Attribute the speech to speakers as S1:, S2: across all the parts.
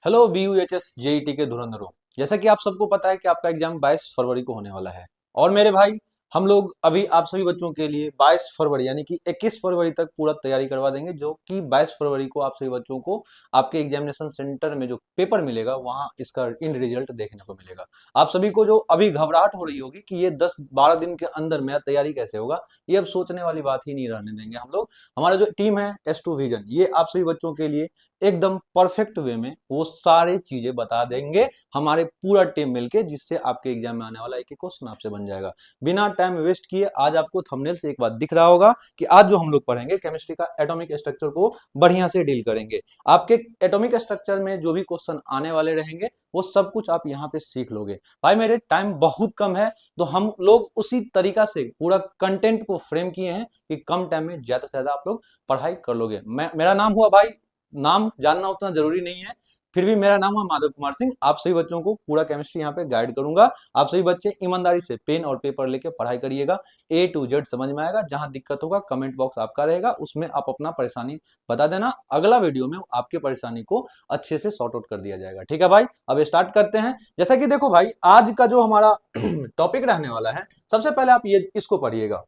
S1: Hello BUHS JET के धुरंधरों। जैसा कि आप सबको पता है कि आपका एग्जाम 22 फरवरी को होने वाला है। और मेरे भाई, हम लोग अभी आप सभी बच्चों के लिए 22 फरवरी यानी कि 21 फरवरी तक पूरा तैयारी करवा देंगे, जो कि 22 फरवरी को आप सभी बच्चों को आपके एग्जामिनेशन सेंटर में जो पेपर मिलेगा वहां इसका इन रिजल्ट देखने को मिलेगा। आप सभी को जो अभी घबराहट हो रही होगी कि ये 10-12 दिन के अंदर मेरा तैयारी कैसे होगा, ये अब सोचने वाली बात ही नहीं रहने देंगे हम लोग। हमारा जो टीम है S2 विजन, ये आप सभी बच्चों के लिए एकदम परफेक्ट वे में वो सारी चीजें बता देंगे, हमारे पूरा टीम मिलके, जिससे आपके एग्जाम में आने वाला एक एक क्वेश्चन आपसे बन जाएगा। बिना टाइम वेस्ट किए आज आपको थंबनेल से एक बात दिख रहा होगा कि आज जो हम लोग पढ़ेंगे केमिस्ट्री का एटॉमिक स्ट्रक्चर को बढ़िया से डील करेंगे। आपके एटॉमिक स्ट्रक्चर में जो भी क्वेश्चन आने वाले रहेंगे वो सब कुछ आप यहाँ पे सीख लोगे। भाई मेरे टाइम बहुत कम है, तो हम लोग उसी तरीका से पूरा कंटेंट को फ्रेम किए हैं कि कम टाइम में ज्यादा से ज्यादा आप लोग पढ़ाई कर लोगे। मेरा नाम हुआ भाई, नाम जानना उतना जरूरी नहीं है, फिर भी मेरा नाम है माधव कुमार सिंह। आप सभी बच्चों को पूरा केमिस्ट्री यहाँ पे गाइड करूंगा। आप सभी बच्चे ईमानदारी से पेन और पेपर लेके पढ़ाई करिएगा, A to Z समझ में आएगा। जहां दिक्कत होगा कमेंट बॉक्स आपका रहेगा, उसमें आप अपना परेशानी बता देना। अगला वीडियो में आपकी परेशानी को अच्छे से सॉर्ट आउट कर दिया जाएगा। ठीक है भाई, अब स्टार्ट करते हैं। जैसा कि देखो भाई, आज का जो हमारा टॉपिक रहने वाला है, सबसे पहले आप ये इसको पढ़िएगा।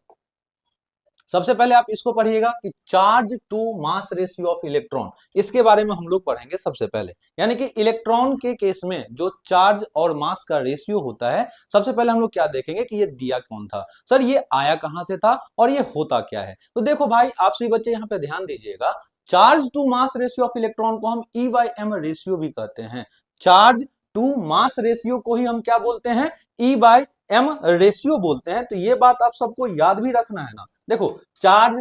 S1: सबसे पहले आप इसको पढ़िएगा कि charge to mass ratio of electron, इसके बारे में हम लोग पढ़ेंगे सबसे पहले। यानी कि इलेक्ट्रॉन के केस में जो चार्ज और मास का रेशियो होता है, सबसे पहले हम लोग क्या देखेंगे कि ये दिया कौन था, सर ये आया कहां से था और ये होता क्या है। तो देखो भाई, आप सभी बच्चे यहाँ पे ध्यान दीजिएगा। Charge to mass ratio of electron को हम E/m रेशियो भी कहते हैं। चार्ज टू मास रेशियो को ही हम क्या बोलते हैं, E/m रेशियो बोलते हैं। तो ये बात आप सबको याद भी रखना है ना। देखो, चार्ज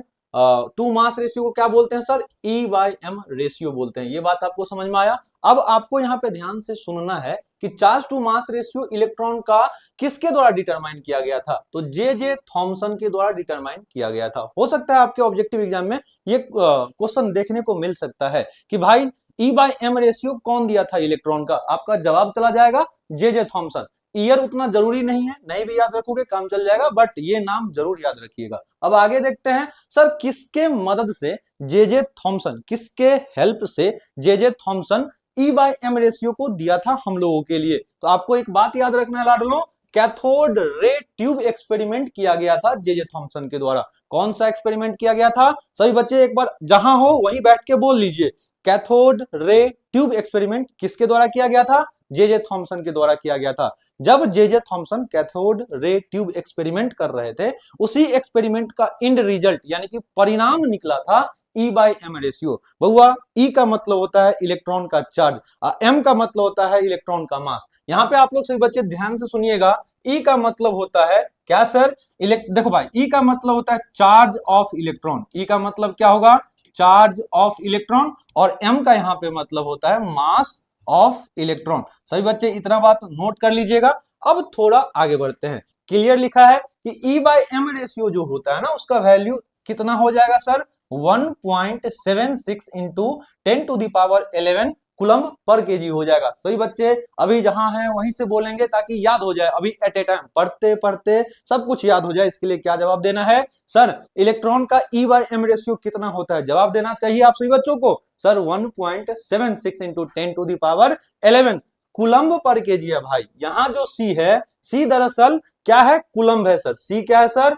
S1: टू मास रेशियो को क्या बोलते हैं सर, E/m रेशियो बोलते हैं। ये बात आपको समझ में आया। अब आपको यहाँ पे ध्यान से सुनना है कि charge to mass ratio electron का किसके द्वारा डिटरमाइन किया गया था, तो जे थॉमसन के द्वारा डिटरमाइन किया गया था। हो सकता है आपके ऑब्जेक्टिव एग्जाम में ये क्वेश्चन देखने को मिल सकता है कि भाई E/m रेशियो कौन दिया था इलेक्ट्रॉन का। आपका जवाब चला जाएगा जे थॉमसन। ईयर उतना जरूरी नहीं है, नहीं भी याद रखोगे काम चल जाएगा, बट ये नाम जरूर याद रखिएगा। अब आगे देखते हैं, सर किसके मदद से जे थॉमसन, किसके हेल्प से जे थॉमसन E/m रेशियो को दिया था हम लोगों के लिए। तो आपको एक बात याद रखना है लाडलो, कैथोड रे ट्यूब एक्सपेरिमेंट किया गया था जे थॉमसन के द्वारा। कौन सा एक्सपेरिमेंट किया गया था, सभी बच्चे एक बार जहां हो वहीं बैठ के बोल लीजिए। कैथोड रे ट्यूब एक्सपेरिमेंट किसके द्वारा किया गया था, जे थॉमसन के द्वारा किया गया था। जब J Thomson cathode ray tube experiment कर रहे थे, उसी एक्सपेरिमेंट का इंड रिजल्ट यानी कि परिणाम निकला था E/m रेशियो। बहुआ, E का मतलब होता है इलेक्ट्रॉन का चार्ज, M का मतलब होता है इलेक्ट्रॉन का मास। यहाँ पे आप लोग सभी बच्चे ध्यान से सुनिएगा। E का मतलब होता है क्या सर, देखो भाई, E का मतलब होता है चार्ज ऑफ इलेक्ट्रॉन। E का मतलब क्या होगा, चार्ज ऑफ इलेक्ट्रॉन। और M का यहाँ पे मतलब होता है मास ऑफ इलेक्ट्रॉन। सभी बच्चे इतना बात नोट कर लीजिएगा। अब थोड़ा आगे बढ़ते हैं। क्लियर लिखा है कि E/m रेशियो जो होता है ना, उसका वैल्यू कितना हो जाएगा sir, 1.76 into 10⁻11 coulomb per KG हो जाएगा। सही बच्चे, अभी जहां हैं वहीं से बोलेंगे ताकि याद हो जाए। अभी एट ए टाइम पढ़ते पढ़ते सब कुछ याद हो जाए, इसके लिए क्या जवाब देना है, सर इलेक्ट्रॉन का E/m रेशियो कितना होता है, जवाब देना चाहिए आप सभी बच्चों को। सर 1.76 इंटू 10⁻11 कुलम्ब पर केजी है भाई। यहाँ जो C है, C दरअसल क्या है, कुलम्ब है सर। C क्या है सर,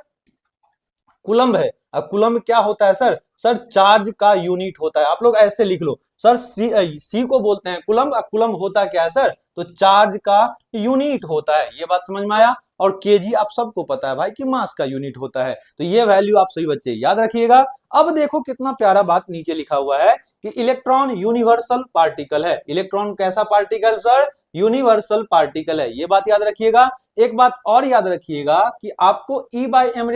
S1: कुलम्ब है। अब कुलम्ब क्या होता है सर, सर चार्ज का यूनिट होता है। आप लोग ऐसे लिख लो सर, सी को बोलते हैं कुलम्ब। कुलम्ब होता क्या है सर, तो चार्ज का यूनिट होता है। ये बात समझ में आया। और केजी आप सबको पता है भाई कि मास का यूनिट होता है। तो ये वैल्यू आप सभी बच्चे याद रखिएगा। अब देखो कितना प्यारा बात नीचे लिखा हुआ है कि इलेक्ट्रॉन यूनिवर्सल पार्टिकल है। इलेक्ट्रॉन कैसा पार्टिकल सर, यूनिवर्सल पार्टिकल है। ये बात याद रखिएगा। एक बात और याद रखिएगा कि आपको E/m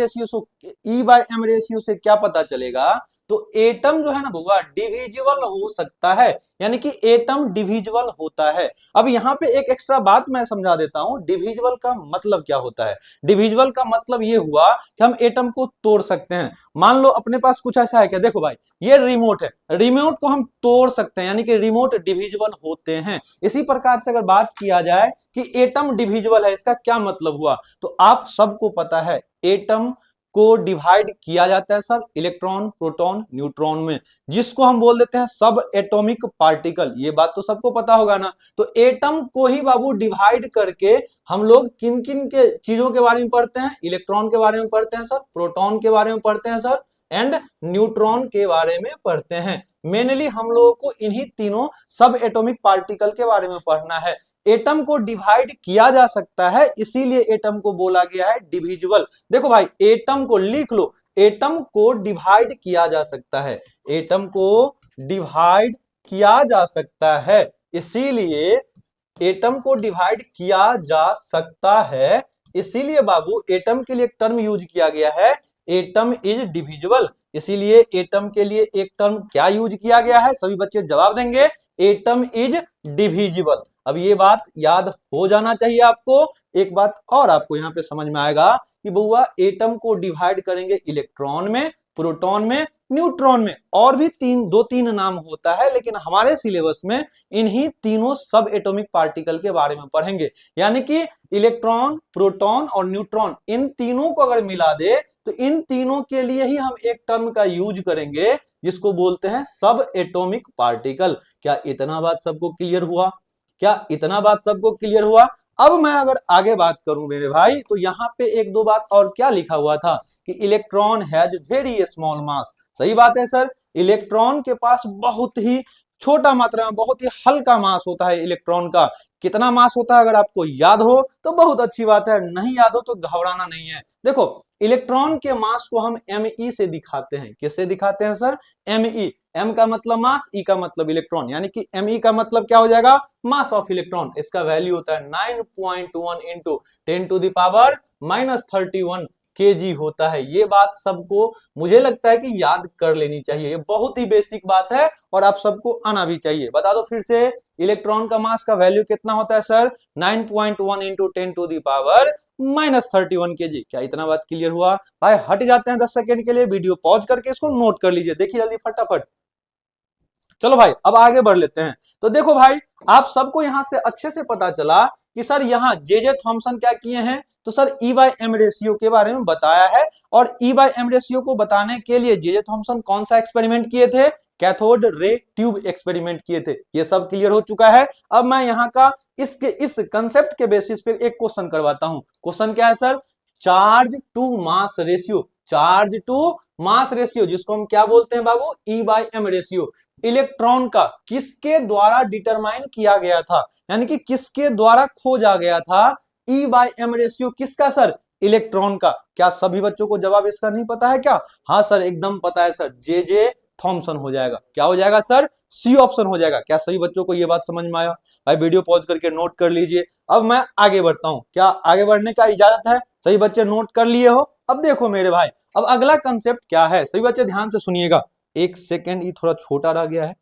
S1: रेशियो से क्या पता चलेगा, तो एटम जो है ना भुआ, डिविजिबल हो सकता है। यानी कि एटम डिविजिबल होता है। अब यहाँ पे एक एक्स्ट्रा बात मैं समझा देता हूं, डिविजिबल का मतलब क्या होता है। डिविजिबल का मतलब ये हुआ कि हम एटम को तोड़ सकते हैं। मान लो अपने पास कुछ ऐसा है क्या, देखो भाई ये रिमोट है, रिमोट को हम तोड़ सकते हैं, यानी कि रिमोट डिविजिबल होते हैं। इसी प्रकार से अगर बात किया जाए कि एटम डिविजिबल है, इसका क्या मतलब हुआ, तो आप सबको पता है एटम को डिवाइड किया जाता है सर इलेक्ट्रॉन, प्रोटॉन, न्यूट्रॉन में, जिसको हम बोल देते हैं सब एटॉमिक पार्टिकल। ये बात तो सबको पता होगा ना। तो एटम को ही बाबू डिवाइड करके हम लोग किन किन के चीजों के बारे में पढ़ते हैं, इलेक्ट्रॉन के बारे में पढ़ते हैं सर, प्रोटॉन के बारे में पढ़ते हैं सर, एंड न्यूट्रॉन के बारे में पढ़ते हैं। मेनली हम लोगों को इन्हीं तीनों सब एटॉमिक पार्टिकल के बारे में पढ़ना है। एटम को डिवाइड किया जा सकता है, इसीलिए एटम को बोला गया है डिविजिबल। देखो भाई, एटम को लिख लो, एटम को डिवाइड किया जा सकता है, एटम को डिवाइड किया जा सकता है, इसीलिए एटम को डिवाइड किया जा सकता है, इसीलिए बाबू एटम के लिए एक टर्म यूज किया गया है, एटम इज डिविजिबल। इसीलिए एटम के लिए एक टर्म क्या यूज किया गया है, सभी बच्चे जवाब देंगे, एटम इज डिविजिबल। अब ये बात याद हो जाना चाहिए आपको। एक बात और आपको यहाँ पे समझ में आएगा कि बउआ एटम को डिवाइड करेंगे इलेक्ट्रॉन में, प्रोटॉन में, न्यूट्रॉन में, और भी दो तीन नाम होता है, लेकिन हमारे सिलेबस में इन्हीं तीनों सब एटॉमिक पार्टिकल के बारे में पढ़ेंगे। यानी कि इलेक्ट्रॉन, प्रोटॉन और न्यूट्रॉन, इन तीनों को अगर मिला दे तो इन तीनों के लिए ही हम एक टर्म का यूज करेंगे जिसको बोलते हैं सब एटॉमिक पार्टिकल। क्या इतना बात सबको क्लियर हुआ? क्या इतना बात सबको क्लियर हुआ? अब मैं अगर आगे बात करूं मेरे भाई, तो यहाँ पे एक दो बात और क्या लिखा हुआ था कि electron has very small mass. सही बात है सर, इलेक्ट्रॉन के पास बहुत ही छोटा मात्रा में, बहुत ही हल्का मास होता है इलेक्ट्रॉन का। कितना मास होता है अगर आपको याद हो तो बहुत अच्छी बात है, नहीं याद हो तो घबराना नहीं है। देखो, इलेक्ट्रॉन के मास को हम एमई से दिखाते हैं। किससे दिखाते हैं सर? एमई। एम का मतलब मास, ई का मतलब इलेक्ट्रॉन, यानी कि एमई का मतलब क्या हो जाएगा? मास ऑफ इलेक्ट्रॉन। इसका वैल्यू होता है 9.1 इंटू 10⁻31 kg होता है। ये बात सबको मुझे लगता है कि याद कर लेनी चाहिए, ये बहुत ही बेसिक बात है और आप सबको आना भी चाहिए। बता दो फिर से, इलेक्ट्रॉन का मास का वैल्यू कितना होता है सर? 9.1 into 10⁻31 kg। क्या इतना बात क्लियर हुआ? भाई हट जाते हैं 10 सेकेंड के लिए, वीडियो पॉज करके इसको नोट कर लीजिए, देखिए जल्दी फटाफट। चलो भाई अब आगे बढ़ लेते हैं। तो देखो भाई, आप सबको यहां से अच्छे से पता चला कि सर यहाँ जे थॉमसन क्या किए हैं, तो sir E by M ratio के बारे में बताया है। और ई बाय एम रेशियो को बताने के लिए जे थॉमसन कौन सा एक्सपेरिमेंट किए थे? कैथोड रे ट्यूब एक्सपेरिमेंट किए थे। ये सब क्लियर हो चुका है। अब मैं यहाँ का इस कंसेप्ट के बेसिस पे एक क्वेश्चन करवाता हूं। क्वेश्चन क्या है sir? Charge to mass ratio, charge to mass ratio, जिसको हम क्या बोलते हैं बाबू? E by M ratio. Electron का किसके द्वारा डिटरमाइन किया गया था, यानी कि किसके द्वारा खोजा गया था? ई बाय एम रेशियो किसका सर? इलेक्ट्रॉन का। क्या सभी बच्चों को जवाब इसका नहीं पता है क्या? हाँ सर, एकदम पता है सर, जे थॉमसन हो जाएगा। क्या हो जाएगा सर? सी ऑप्शन हो जाएगा। क्या सभी बच्चों को यह बात समझ में आया? भाई वीडियो पॉज करके नोट कर लीजिए। अब मैं आगे बढ़ता हूं, क्या आगे बढ़ने का इजाजत है? सभी बच्चे नोट कर लिए हो? अब देखो मेरे भाई, अब अगला कंसेप्ट क्या है, सभी बच्चे ध्यान से सुनिएगा। एक सेकेंड, ये थोड़ा छोटा रह गया है।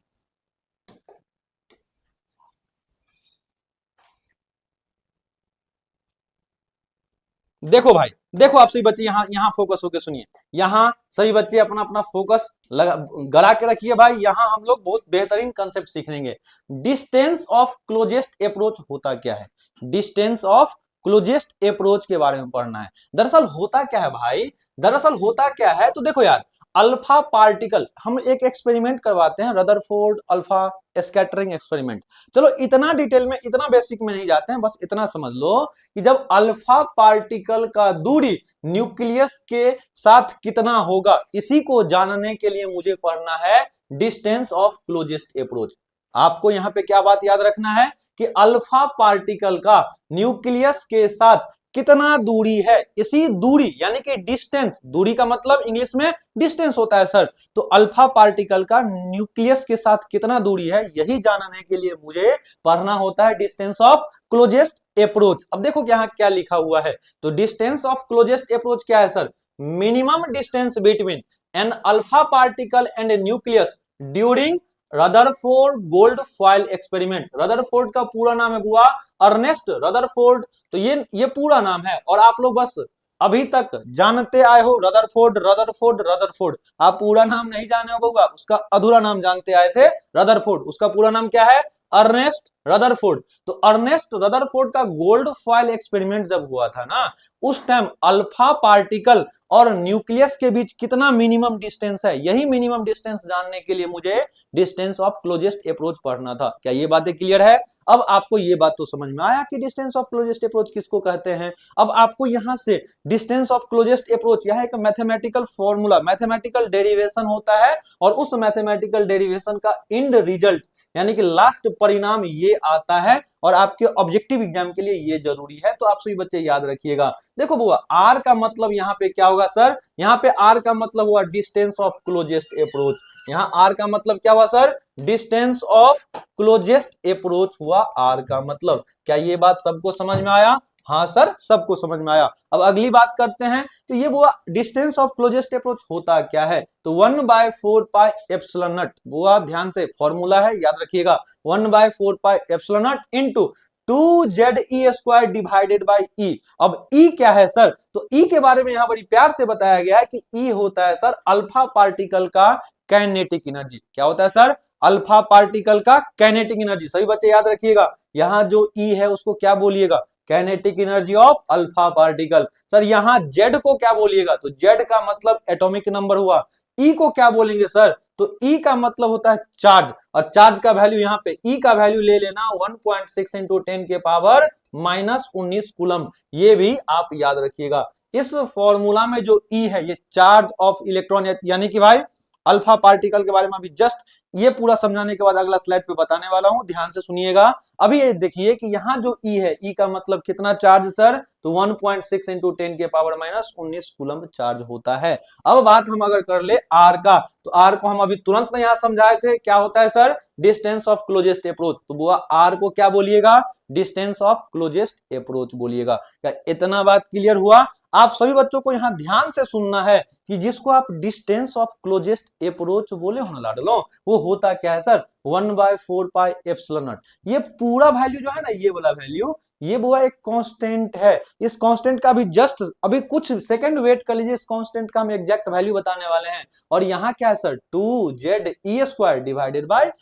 S1: देखो भाई, देखो आप सभी बच्चे यहाँ यहाँ फोकस होकर सुनिए। यहाँ सभी बच्चे अपना अपना फोकस गड़ा के रखिए भाई। यहाँ हम लोग बहुत बेहतरीन कंसेप्ट सीखेंगे। डिस्टेंस ऑफ क्लोजेस्ट अप्रोच होता क्या है? डिस्टेंस ऑफ क्लोजेस्ट अप्रोच के बारे में पढ़ना है। दरअसल होता क्या है भाई, दरअसल होता क्या है, तो देखो यार, अल्फा पार्टिकल, हम एक एक्सपेरिमेंट करवाते हैं, रदरफोर्ड अल्फा स्कैटरिंग एक्सपेरिमेंट। चलो इतना डिटेल में, इतना बेसिक में नहीं जाते हैं, बस इतना समझ लो कि जब अल्फा पार्टिकल का दूरी न्यूक्लियस के साथ कितना होगा, इसी को जानने के लिए मुझे पढ़ना है डिस्टेंस ऑफ क्लोजेस्ट अप्रोच। आपको यहाँ पे क्या बात याद रखना है कि अल्फा पार्टिकल का न्यूक्लियस के साथ कितना दूरी है, इसी दूरी यानी कि डिस्टेंस, दूरी का मतलब इंग्लिश में डिस्टेंस होता है सर। तो अल्फा पार्टिकल का न्यूक्लियस के साथ कितना दूरी है, यही जानने के लिए मुझे पढ़ना होता है डिस्टेंस ऑफ क्लोजेस्ट अप्रोच। अब देखो यहाँ क्या लिखा हुआ है, तो डिस्टेंस ऑफ क्लोजेस्ट अप्रोच क्या है sir? Minimum distance between an alpha particle and nucleus during Rutherford gold foil experiment. Rutherford का पूरा नाम है बुआ अर्नेस्ट रदरफोर्ड, तो ये पूरा नाम है। और आप लोग बस अभी तक जानते आए हो रदरफोर्ड रदरफोर्ड रदरफोर्ड, आप पूरा नाम नहीं जाने हो बुआ, उसका अधूरा नाम जानते आए थे रदरफोर्ड। उसका पूरा नाम क्या है? Ernest Rutherford. तो अर्नेस्ट रदरफोर्ड का गोल्ड फॉयल एक्सपेरिमेंट जब हुआ था ना, उस टाइम अल्फा पार्टिकल और न्यूक्लियस के बीच कितना मिनिमम डिस्टेंस है, यही मिनिमम डिस्टेंस जानने के लिए मुझे डिस्टेंस ऑफ क्लोजेस्ट अप्रोच पढ़ना था। क्या ये बातें क्लियर है? अब आपको ये बात तो समझ में आया कि डिस्टेंस ऑफ क्लोजेस्ट अप्रोच किसको कहते हैं। अब आपको यहां से डिस्टेंस ऑफ क्लोजेस्ट अप्रोच, यह एक मैथमेटिकल फॉर्मूला, मैथमेटिकल डेरिवेशन होता है, और उस मैथमेटिकल डेरिवेशन का एंड रिजल्ट यानी कि लास्ट परिणाम ये आता है, और आपके ऑब्जेक्टिव एग्जाम के लिए ये जरूरी है। तो आप सभी बच्चे याद रखिएगा। देखो बुआ, आर का मतलब यहाँ पे क्या होगा सर? यहाँ पे आर का मतलब हुआ डिस्टेंस ऑफ क्लोजेस्ट अप्रोच। यहाँ आर का मतलब क्या हुआ sir? Distance of closest approach हुआ आर का मतलब। क्या ये बात सबको समझ में आया? हाँ सर, सबको समझ में आया। अब अगली बात करते हैं। तो ये बुआ डिस्टेंस ऑफ क्लोजेस्ट अप्रोच होता क्या है? तो 1/4 पाई एप्सिलॉन नॉट, बुआ ध्यान से फॉर्मूला है, याद रखिएगा, 1/4 pi epsilon naught into 2ze² divided by e. अब ई क्या है सर? तो ई के बारे में यहां बड़ी प्यार से बताया गया है कि ई होता है सर अल्फा पार्टिकल का काइनेटिक एनर्जी। क्या होता है सर? अल्फा पार्टिकल का काइनेटिक एनर्जी। सभी बच्चे याद रखिएगा, यहां जो ई है उसको क्या बोलिएगा? Kinetic energy of alpha particle. Sir यहाँ जेड को क्या बोलिएगा? तो जेड का मतलब एटॉमिक नंबर हुआ। ई को क्या बोलेंगे सर? तो ई का मतलब होता है चार्ज, और चार्ज का वैल्यू यहाँ पे ई का वैल्यू ले लेना 1.6 इंटू 10 के पावर -19 कूलम। ये भी आप याद रखिएगा। इस फॉर्मूला में जो ई है ये चार्ज ऑफ इलेक्ट्रॉन, यानी कि भाई अल्फा पार्टिकल के बारे में अभी जस्ट ये पूरा समझाने के बाद अगला स्लाइड पे बताने वाला हूं, ध्यान से सुनिएगा। अभी ये देखिए कि यहाँ जो ई है, ई का मतलब कितना चार्ज सर? तो 1.6 इंटू 10 के पावर -19 कूलम चार्ज होता है। अब बात हम अगर कर ले आर का, तो आर को हम अभी तुरंत यहाँ समझाए थे, क्या होता है sir? Distance of closest approach. तो बुआ आर को क्या बोलिएगा? डिस्टेंस ऑफ क्लोजेस्ट अप्रोच बोलिएगा। क्या इतना बात क्लियर हुआ? आप सभी बच्चों को यहाँ ध्यान से सुनना है कि जिसको आप डिस्टेंस ऑफ क्लोजेस्ट अप्रोच बोले हो ना लाडलो, वो होता क्या है सर? 1/4 pi epsilon not. ये पूरा वैल्यू जो है ना, ये वाला वैल्यू, ये वो एक कांस्टेंट है। इस कांस्टेंट का भी जस्ट अभी कुछ सेकंड वेट कर लीजिए, इस कांस्टेंट का हम एग्जैक्ट वैल्यू बताने वाले हैं। और यहाँ क्या है sir? 2ze² divided by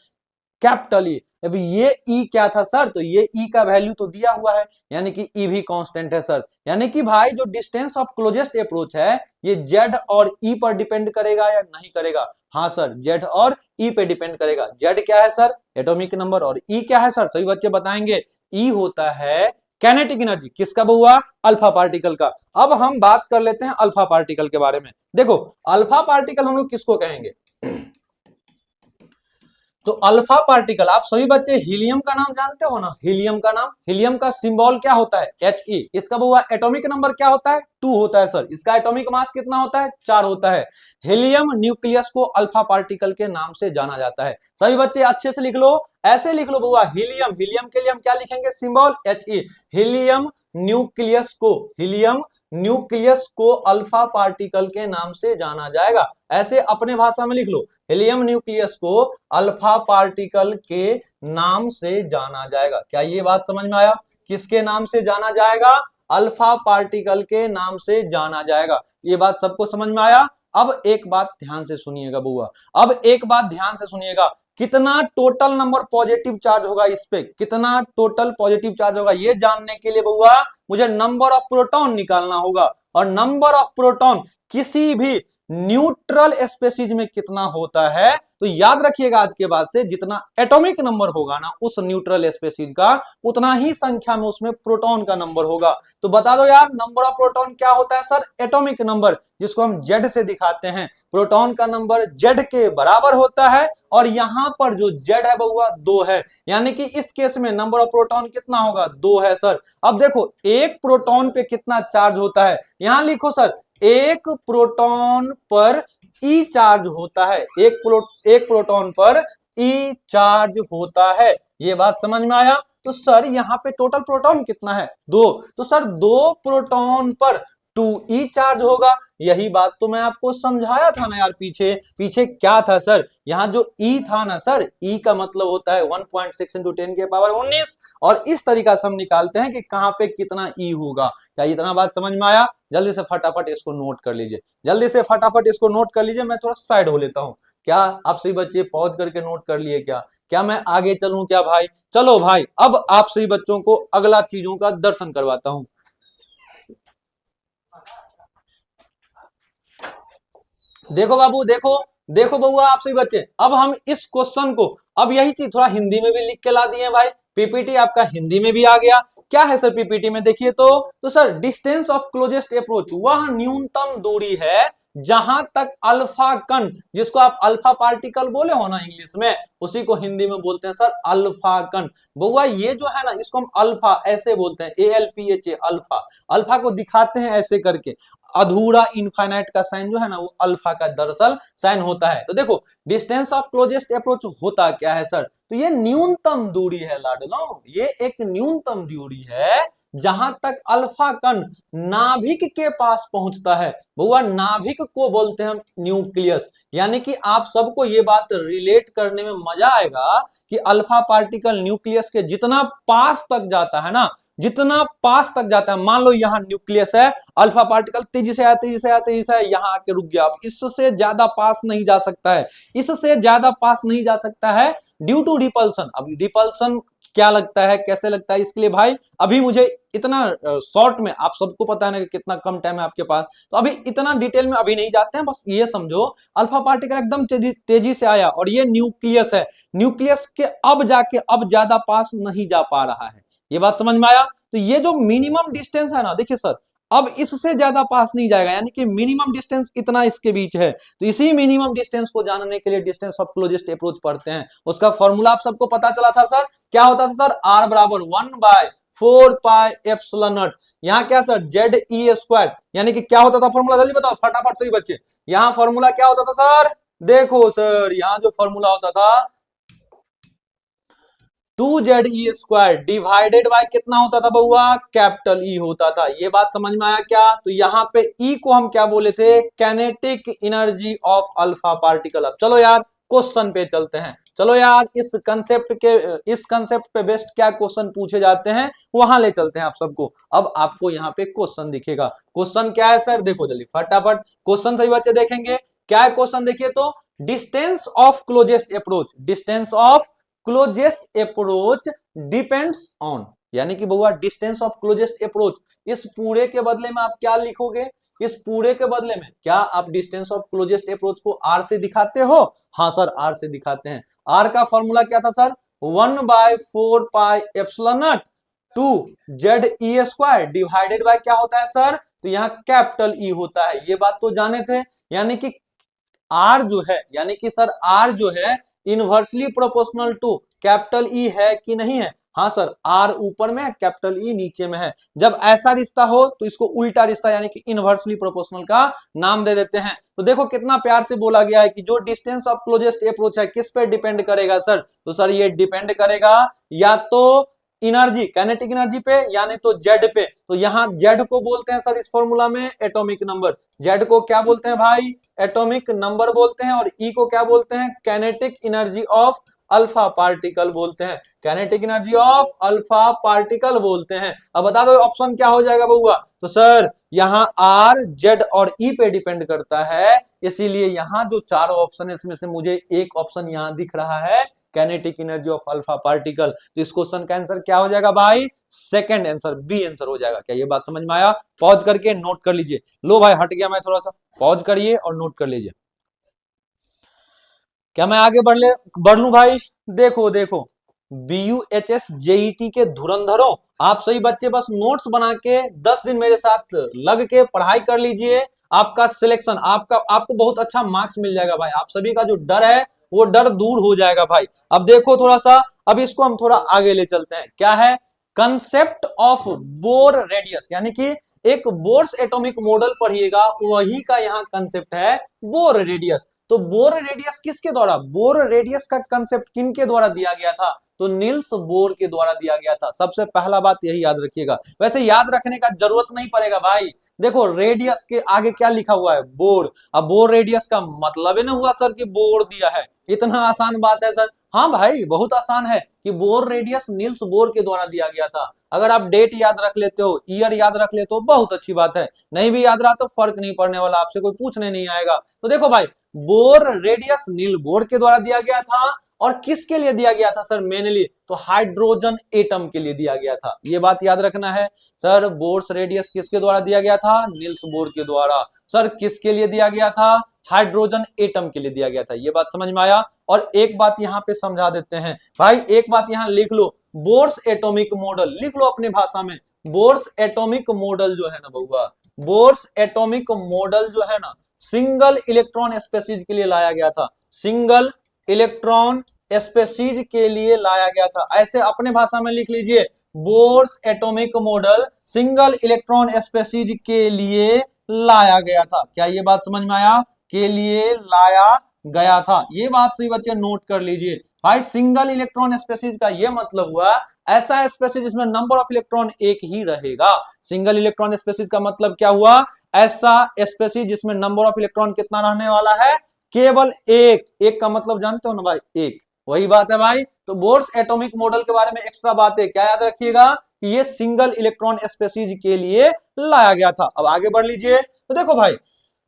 S1: capital E. अभी ये ई क्या था सर? तो ये ई का वैल्यू तो दिया हुआ है, यानी कि ई भी कांस्टेंट है सर। यानी कि भाई जो डिस्टेंस ऑफ क्लोजेस्ट अप्रोच है, ये जेड और ई पर डिपेंड करेगा या नहीं करेगा? हाँ सर, जेड और ई पे डिपेंड करेगा। जेड क्या है सर? Atomic number. और ई क्या है सर? सभी बच्चे बताएंगे। ई होता है काइनेटिक एनर्जी। किसका हुआ? अल्फा पार्टिकल का। अब हम बात कर लेते हैं अल्फा पार्टिकल के बारे में। देखो अल्फा पार्टिकल हम लोग किसको कहेंगे? तो अल्फा पार्टिकल, आप सभी बच्चे हीलियम का नाम जानते हो ना? हीलियम का नाम, हीलियम का सिंबल क्या होता है? He। इसका हुआ एटॉमिक नंबर क्या होता है? 2 होता है सर। इसका एटॉमिक मास कितना होता है? 4 होता है। हीलियम न्यूक्लियस को अल्फा पार्टिकल के नाम से जाना जाता है। सभी बच्चे अच्छे से लिख लो, ऐसे लिख लो बुआ, हीलियम, हीलियम के लिए हम क्या लिखेंगे? Symbol He। हीलियम न्यूक्लियस को, हीलियम न्यूक्लियस को अल्फा पार्टिकल के नाम से जाना जाएगा। ऐसे अपने भाषा में लिख लो, हीलियम न्यूक्लियस को अल्फा पार्टिकल के नाम से जाना जाएगा। क्या ये बात समझ में आया? किसके नाम से जाना जाएगा? अल्फा पार्टिकल के नाम से जाना जाएगा। ये बात सबको समझ में आया? अब एक बात ध्यान से सुनिएगा बुआ, अब एक बात ध्यान से सुनिएगा। कितना टोटल नंबर पॉजिटिव चार्ज होगा इस पे? कितना टोटल पॉजिटिव चार्ज होगा, ये जानने के लिए बुआ मुझे नंबर ऑफ प्रोटॉन निकालना होगा। और नंबर ऑफ प्रोटॉन किसी भी न्यूट्रल स्पेसीज में कितना होता है? तो याद रखिएगा आज के बाद से, जितना एटॉमिक नंबर होगा ना उस न्यूट्रल स्पेसीज का, उतना ही संख्या में उसमें प्रोटॉन का नंबर होगा। तो बता दो यार, नंबर ऑफ प्रोटॉन क्या होता है सर? एटॉमिक नंबर, जिसको हम जेड से दिखाते हैं। प्रोटॉन का नंबर जेड के बराबर होता है, और यहां पर जो जेड है बउआ 2 है, यानी कि इस केस में नंबर ऑफ प्रोटॉन कितना होगा? 2 है सर। अब देखो एक प्रोटॉन पे कितना चार्ज होता है, यहां लिखो सर, एक प्रोटॉन पर ई चार्ज होता है। एक प्रोटॉन पर ई चार्ज होता है। ये बात समझ में आया? तो सर यहाँ पे टोटल प्रोटॉन कितना है? 2। तो सर 2 प्रोटॉन पर 2e चार्ज होगा। यही बात तो मैं आपको समझाया था ना यार, पीछे पीछे क्या था सर? यहाँ जो e था ना सर, e का मतलब होता है 1.6 इंटू 10 के पावर 19। और इस तरीका से हम निकालते हैं कि कहाँ पे कितना e होगा। क्या इतना बात समझ में आया? जल्दी से फटाफट इसको नोट कर लीजिए, जल्दी से फटाफट इसको नोट कर लीजिए। मैं थोड़ा साइड हो लेता हूँ, क्या आप सभी बच्चे पॉज करके नोट कर लिए क्या? क्या मैं आगे चलूं क्या भाई? चलो भाई, अब आप सभी बच्चों को अगला चीजों का दर्शन करवाता हूं। देखो बाबू, देखो देखो बउआ, आप सभी बच्चे, अब हम इस क्वेश्चन को, अब यही चीज थोड़ा हिंदी में भी लिख के ला दिए भाई। पीपीटी आपका हिंदी में भी आ गया। क्या है सर पीपीटी में? देखिए तो sir, distance of closest approach वह न्यूनतम दूरी है जहां तक अल्फा कण, जिसको आप अल्फा पार्टिकल बोले हो ना इंग्लिश में, उसी को हिंदी में बोलते हैं सर अल्फा कण। बउआ ये जो है ना, इसको हम अल्फा ऐसे बोलते हैं, ALPHA, अल्फा। अल्फा को दिखाते हैं ऐसे करके। अधूरा इनफाइनाइट का साइन जो है ना, वो अल्फा का दरअसल साइन होता है। तो देखो, डिस्टेंस ऑफ क्लोजेस्ट अप्रोच होता क्या है सर? तो ये न्यूनतम दूरी है लाडलो, ये एक न्यूनतम दूरी है जहां तक अल्फा कण नाभिक के पास पहुंचता है। बहुआ नाभिक को बोलते हैं हम न्यूक्लियस। यानी कि आप सबको ये बात रिलेट करने में मजा आएगा कि अल्फा पार्टिकल न्यूक्लियस के जितना पास तक जाता है ना, जितना पास तक जाता है, मान लो यहां न्यूक्लियस है, अल्फा पार्टिकल तेजी से आया, तेजी से आया, तेजी से आया, यहां आके रुक गया। अब इससे ज्यादा पास नहीं जा सकता है, इससे ज्यादा पास नहीं जा सकता है ड्यू टू रिपल्सन। अब रिपल्सन क्या लगता है, कैसे लगता है, इसके लिए भाई अभी मुझे इतना शॉर्ट में, आप सबको पता है ना कि कितना कम टाइम है आपके पास, तो अभी इतना डिटेल में अभी नहीं जाते हैं। बस ये समझो, अल्फा पार्टिकल एकदम तेजी से आया और ये न्यूक्लियस है, न्यूक्लियस के अब जाके अब ज्यादा पास नहीं जा पा रहा है। ये बात समझ में आया? तो ये जो मिनिमम डिस्टेंस है ना, देखिए सर, अब इससे ज्यादा पास नहीं जाएगा, यानी कि मिनिमम डिस्टेंस इतना इसके बीच है। तो इसी मिनिमम डिस्टेंस को जानने के लिए डिस्टेंस ऑफ क्लोजेस्ट अप्रोच पढ़ते हैं। उसका फॉर्मूला आप सबको पता चला था सर, क्या होता था सर? R बराबर 1/4 पाई एप्सिलॉन नॉट। यहाँ क्या सर? ZE², यानी कि क्या होता था फॉर्मूला? जल्दी बताओ फटाफट सही बच्चे, यहाँ फॉर्मूला क्या होता था सर? देखो सर, यहाँ जो फॉर्मूला होता था 2ZE² डिवाइडेड बाय कितना होता था बउआ? कैपिटल E होता था। ये बात समझ में आया क्या? तो यहाँ पे E को हम क्या बोले थे? Kinetic energy of alpha particle. अब चलो यार क्वेश्चन पे चलते हैं। चलो यार, इस कंसेप्ट पे बेस्ट क्या क्वेश्चन पूछे जाते हैं वहां ले चलते हैं आप सबको। अब आपको यहाँ पे क्वेश्चन दिखेगा। क्वेश्चन क्या है सर? देखो जल्दी फटाफट क्वेश्चन, सही बच्चे देखेंगे क्या है क्वेश्चन। देखिए तो, distance of closest approach, distance of closest approach depends on, यानी कि बउआ डिस्टेंस ऑफ क्लोजेस्ट अप्रोच, इस पूरे के बदले में आप क्या लिखोगे? इस पूरे के बदले में क्या आप डिस्टेंस ऑफ क्लोजेस्ट अप्रोच को R से दिखाते हो? हाँ सर, R से दिखाते हैं। R का फॉर्मूला क्या था sir? 1/4 pi epsilon not 2ZE² divided by क्या होता है सर? तो यहाँ कैपिटल E होता है। ये बात तो जाने थे, यानी कि R जो है, यानी कि सर R जो है inversely proportional to capital E है कि नहीं है? हाँ सर, R ऊपर में है, कैपिटल E नीचे में है। जब ऐसा रिश्ता हो तो इसको उल्टा रिश्ता यानी कि इनवर्सली प्रोपोर्शनल का नाम दे देते हैं। तो देखो कितना प्यार से बोला गया है कि जो डिस्टेंस ऑफ क्लोजेस्ट अप्रोच है किस पे डिपेंड करेगा सर? तो सर ये डिपेंड करेगा या तो एनर्जी, काइनेटिक एनर्जी पे, यानी तो जेड पे। तो यहाँ जेड को बोलते हैं सर इस फॉर्मूला में एटॉमिक नंबर। जेड को क्या बोलते हैं भाई? एटॉमिक नंबर बोलते हैं। और ई को क्या बोलते हैं? Kinetic energy of alpha particle बोलते हैं। Kinetic energy of alpha particle बोलते हैं। अब बता दो ऑप्शन क्या हो जाएगा बउआ? तो सर यहाँ आर, जेड और ई पे डिपेंड करता है, इसीलिए यहाँ जो चारों ऑप्शन है इसमें से मुझे एक ऑप्शन यहाँ दिख रहा है, kinetic energy of alpha particle. तो इस क्वेश्चन का आंसर क्या हो जाएगा भाई? सेकंड आंसर, बी आंसर हो जाएगा। क्या ये बात समझ में आया? पॉज करके नोट कर लीजिए। लो भाई हट गया मैं थोड़ा सा, पॉज करिए और नोट कर लीजिए। क्या मैं आगे बढ़ लूं भाई? देखो देखो, BUHS JET के धुरंधरों, आप सही बच्चे बस नोट्स बना के 10 दिन मेरे साथ लग के पढ़ाई कर लीजिए। आपका सिलेक्शन, आपको बहुत अच्छा मार्क्स मिल जाएगा भाई। आप सभी का जो डर है वो डर दूर हो जाएगा भाई। अब देखो थोड़ा सा, अब इसको हम थोड़ा आगे ले चलते हैं। क्या है? कंसेप्ट ऑफ बोर रेडियस, यानी कि एक बोर्स एटॉमिक मॉडल पढ़िएगा, वही का यहाँ कंसेप्ट है बोर रेडियस। तो बोर रेडियस किसके द्वारा, बोर रेडियस का कंसेप्ट किनके द्वारा दिया गया था? तो नील्स बोर के द्वारा दिया गया था। सबसे पहला बात यही याद रखिएगा। वैसे याद रखने का जरूरत नहीं पड़ेगा भाई, देखो रेडियस के आगे क्या लिखा हुआ है, बोर। अब बोर रेडियस का मतलब ही नहीं हुआ सर कि बोर दिया है, इतना आसान बात है सर। हाँ भाई बहुत आसान है कि बोर रेडियस नील्स बोर के द्वारा दिया गया था। अगर आप डेट याद रख लेते हो, ईयर याद रख लेते हो, बहुत अच्छी बात है। नहीं भी याद रहा तो फर्क नहीं पड़ने वाला, आपसे कोई पूछने नहीं आएगा। तो देखो भाई, बोर रेडियस नील बोर के द्वारा दिया गया था। और किसके लिए दिया गया था सर, मेनली तो हाइड्रोजन एटम के लिए दिया गया था, ये बात याद रखना है। सर बोर्स रेडियस किसके द्वारा दिया गया था, नील्स बोर के द्वारा। सर किसके लिए दिया गया था, हाइड्रोजन एटम के लिए दिया गया था, ये बात समझ में आया। और एक बात यहाँ पे समझा देते हैं भाई, एक बात यहाँ लिख लो, बोर्स एटॉमिक मॉडल लिख लो अपने भाषा में। बोर्स एटॉमिक मॉडल जो है ना बउआ, बोर्स एटॉमिक मॉडल जो है ना, सिंगल इलेक्ट्रॉन स्पेसीज के लिए लाया गया था, सिंगल इलेक्ट्रॉन स्पेसीज के लिए लाया गया था। ऐसे अपने भाषा में लिख लीजिए, Bohr's atomic model single electron species के लिए लाया गया था। क्या ये बात समझ में आया, के लिए लाया गया था, ये बात सही बच्चे नोट कर लीजिए। भाई सिंगल इलेक्ट्रॉन स्पेसीज का ये मतलब हुआ ऐसा स्पेसीज जिसमें नंबर ऑफ इलेक्ट्रॉन एक ही रहेगा। सिंगल इलेक्ट्रॉन स्पेसीज का मतलब क्या हुआ, ऐसा स्पेसीज जिसमें नंबर ऑफ इलेक्ट्रॉन कितना रहने वाला है, केवल एक। एक का मतलब जानते हो ना भाई, एक, वही बात है भाई। तो बोर्स एटॉमिक मॉडल के बारे में एक्स्ट्रा बात है, क्या याद रखिएगा कि ये सिंगल इलेक्ट्रॉन स्पेसीज के लिए लाया गया था। अब आगे बढ़ लीजिए, तो देखो भाई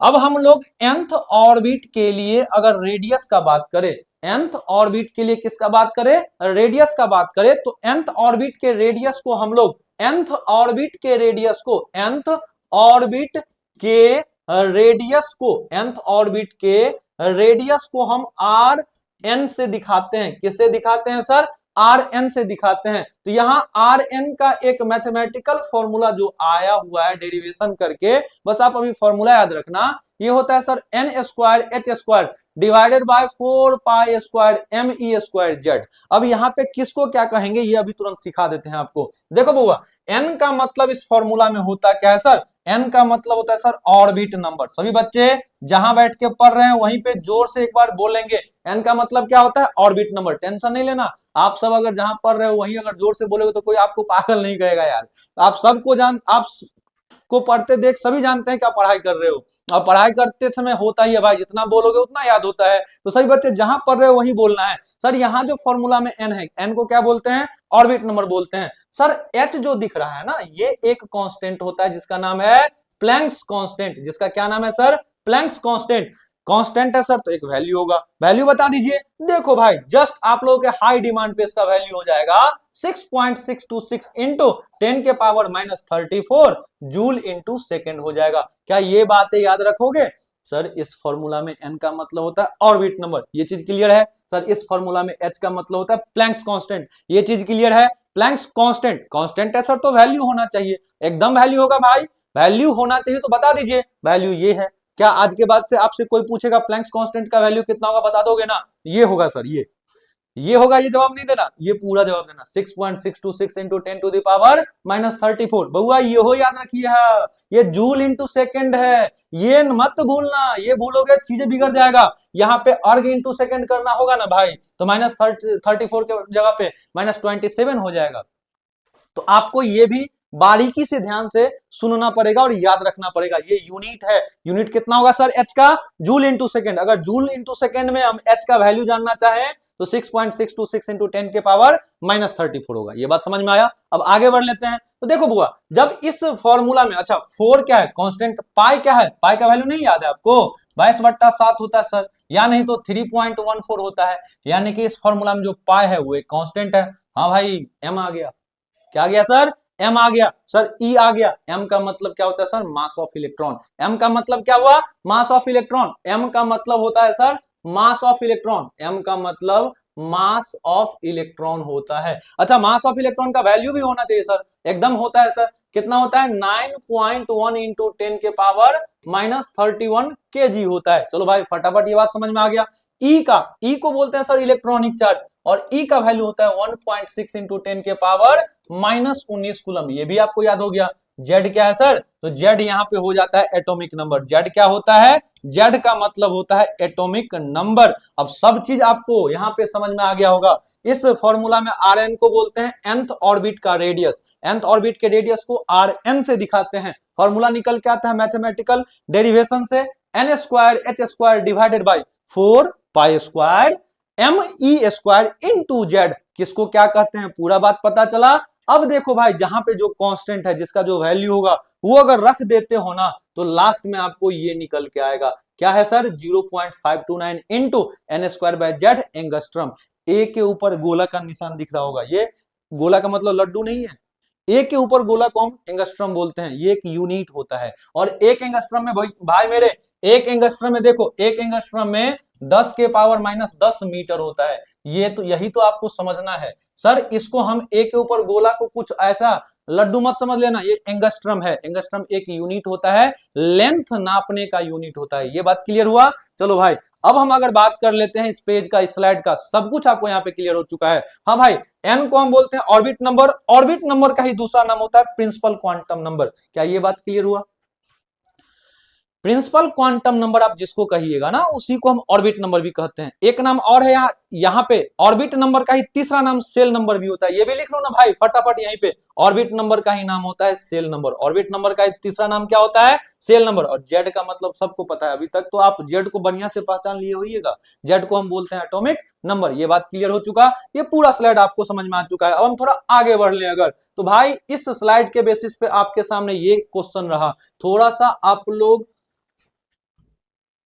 S1: अब हम लोग nth ऑर्बिट के लिए अगर रेडियस का बात करें, nth ऑर्बिट के लिए किसका बात करें, रेडियस का बात करें, तो nth ऑर्बिट के रेडियस को हम लोग, nth ऑर्बिट के रेडियस को, nth ऑर्बिट के रेडियस को, nth ऑर्बिट के रेडियस को हम आर एन से दिखाते हैं। किससे दिखाते हैं सर, आर एन से दिखाते हैं। तो यहां आर एन का एक मैथमेटिकल फॉर्मूला जो आया हुआ है डेरिवेशन करके, बस आप अभी फॉर्मूला याद रखना, ये होता है sir N square H square divided by 4 pi square M E square Z. अब यहाँ पे किसको क्या कहेंगे ये अभी तुरंत सिखा देते हैं आपको। देखो बुआ, एन का मतलब इस फॉर्मूला में होता क्या है सर, एन का मतलब होता है सर ऑर्बिट नंबर। सभी बच्चे जहां बैठ के पढ़ रहे हैं वहीं पे जोर से एक बार बोलेंगे, एन का मतलब क्या होता है, ऑर्बिट नंबर। टेंशन नहीं लेना, आप सब अगर जहां पढ़ रहे हो वहीं अगर जोर से बोलोगे तो कोई आपको पागल नहीं कहेगा यार। आप सबको आप को पढ़ते देख सभी जानते हैं क्या पढ़ाई कर रहे हो, और पढ़ाई करते समय होता ही है भाई, जितना बोलोगे उतना याद होता है। तो सभी बच्चे जहां पढ़ रहे हो वहीं बोलना है। सर यहाँ जो फॉर्मूला में एन है, एन को क्या बोलते हैं, ऑर्बिट नंबर बोलते हैं। सर एच जो दिख रहा है ना, ये एक कांस्टेंट होता है जिसका नाम है प्लैंक्स कांस्टेंट। जिसका क्या नाम है सर, प्लैंक्स कांस्टेंट। कांस्टेंट है सर तो एक वैल्यू होगा, वैल्यू बता दीजिए। देखो भाई जस्ट आप लोगों के हाई डिमांड पे इसका वैल्यू हो जाएगा 6.626 इंटू 10 के पावर -34 जूल इंटू सेकेंड हो जाएगा। क्या ये बातें याद रखोगे सर। इस फॉर्मूला में n का मतलब होता है ऑर्बिट नंबर, ये चीज क्लियर है सर। इस फॉर्मूला में h का मतलब होता है प्लैंक्स कांस्टेंट, ये चीज क्लियर है। प्लैंक्स कांस्टेंट, कांस्टेंट है सर तो वैल्यू होना चाहिए, एकदम वैल्यू होगा भाई, वैल्यू होना चाहिए। तो बता दीजिए वैल्यू ये है। क्या आज के बाद से आपसे कोई पूछेगा प्लैंक्स कांस्टेंट का वैल्यू कितना होगा, बता दोगे ना, ये होगा सर, ये होगा, ये जवाब नहीं देना, ये पूरा जवाब देना। 6.626 इंटू 10 टू द पावर -34। बहुआ ये हो याद रखिए, ये जूल इंटू सेकेंड है, ये मत भूलना, ये भूलोगे चीजें बिगड़ जाएगा। यहाँ पे अर्ग इंटू सेकेंड करना होगा ना भाई, तो -34 के जगह पे -27 हो जाएगा। तो आपको ये भी बारीकी से ध्यान से सुनना पड़ेगा और याद रखना पड़ेगा। ये यूनिट है, यूनिट कितना होगा सर एच का, जूल इंटू सेकेंड। अगर जूल इंटू सेकेंड में हम एच का वैल्यू जानना चाहें तो 6.626 इंटू 10 के पावर -34 होगा। ये बात समझ में आया। अब आगे बढ़ लेते हैं। तो देखो बुआ, जब इस फॉर्मूला में, अच्छा 4 क्या है कांस्टेंट, पाई क्या है, पाई का वैल्यू नहीं याद है आपको, 22/7 होता है सर, या नहीं तो 3.14 होता है। यानी कि इस फॉर्मूला में जो पाई है वो एक कांस्टेंट है। हाँ भाई एम आ गया, क्या आ गया सर, एम आ गया सर, ई आ गया। एम का मतलब क्या होता है sir, mass of electron. M का मतलब क्या हुआ, मास ऑफ इलेक्ट्रॉन। एम का मतलब होता है sir mass of electron, M का मतलब मास ऑफ इलेक्ट्रॉन होता है। अच्छा मास ऑफ इलेक्ट्रॉन का वैल्यू भी होना चाहिए सर, एकदम होता है सर। कितना होता है, 9.1 इंटू 10 के पावर -31 kg होता है। चलो भाई फटाफट ये बात समझ में आ गया। ई का, ई को बोलते हैं सर इलेक्ट्रॉनिक चार्ज, और ई का वैल्यू होता है 1.6 इंटू 10 के पावर -19 कूलम। ये भी आपको याद हो गया। जेड क्या है सर? तो जेड यहाँ पे हो जाता है एटॉमिक नंबर। जेड क्या होता है? जेड का मतलब होता है एटॉमिक नंबर। अब सब चीज आपको यहाँ पे समझ में आ गया होगा। इस फॉर्मूला में आर एन को बोलते हैं nth ऑर्बिट का रेडियस। nth ऑर्बिट के रेडियस को आर एन से दिखाते हैं। फॉर्मूला निकल के आता है मैथमेटिकल डेरिवेशन से, N square H square divided by 4 pi square M E square into Z. किसको क्या कहते हैं पूरा बात पता चला। अब देखो भाई, जहां पे जो कांस्टेंट है, जिसका जो वैल्यू होगा वो अगर रख देते हो ना, तो लास्ट में आपको ये निकल के आएगा। क्या है sir? 0.529 into N square by Z angstrom. A के ऊपर गोला का निशान दिख रहा होगा, ये गोला का मतलब लड्डू नहीं है। ए के ऊपर गोला को हम एंगस्ट्रम बोलते हैं। ये एक यूनिट होता है। और एक एंगस्ट्रम में भाई मेरे, एक एंगस्ट्रम में देखो, एक एंगस्ट्रम में 10 के पावर माइनस 10 मीटर होता है। ये तो यही तो आपको समझना है सर। इसको हम ए के ऊपर गोला को कुछ ऐसा लड्डू मत समझ लेना, ये एंगस्ट्रम है। एंगस्ट्रम एक यूनिट होता है, लेंथ नापने का यूनिट होता है। ये बात क्लियर हुआ? चलो भाई, अब हम अगर बात कर लेते हैं इस पेज का, इस स्लाइड का, सब कुछ आपको यहाँ पे क्लियर हो चुका है। हाँ भाई, एन को हम बोलते हैं ऑर्बिट नंबर। ऑर्बिट नंबर का ही दूसरा नाम होता है प्रिंसिपल क्वांटम नंबर। क्या ये बात क्लियर हुआ? प्रिंसिपल क्वांटम नंबर आप जिसको कहिएगा ना, उसी को हम ऑर्बिट नंबर भी कहते हैं। एक नाम और है यहाँ पे, ऑर्बिट नंबर का ही तीसरा नाम सेल नंबर भी होता है। ये भी लिख लो ना भाई फटाफट यहीं पे, ऑर्बिट नंबर का ही नाम होता है सेल नंबर। ऑर्बिट नंबर का तीसरा नाम क्या होता है? Cell number. और जेड का मतलब सबको पता है, अभी तक तो आप जेड को बढ़िया से पहचान लिए होइएगा। जेड को हम बोलते हैं एटॉमिक नंबर। ये बात क्लियर हो चुका, ये पूरा स्लाइड आपको समझ में आ चुका है। अब हम थोड़ा आगे बढ़ ले अगर, तो भाई इस स्लाइड के बेसिस पे आपके सामने ये क्वेश्चन रहा, थोड़ा सा आप लोग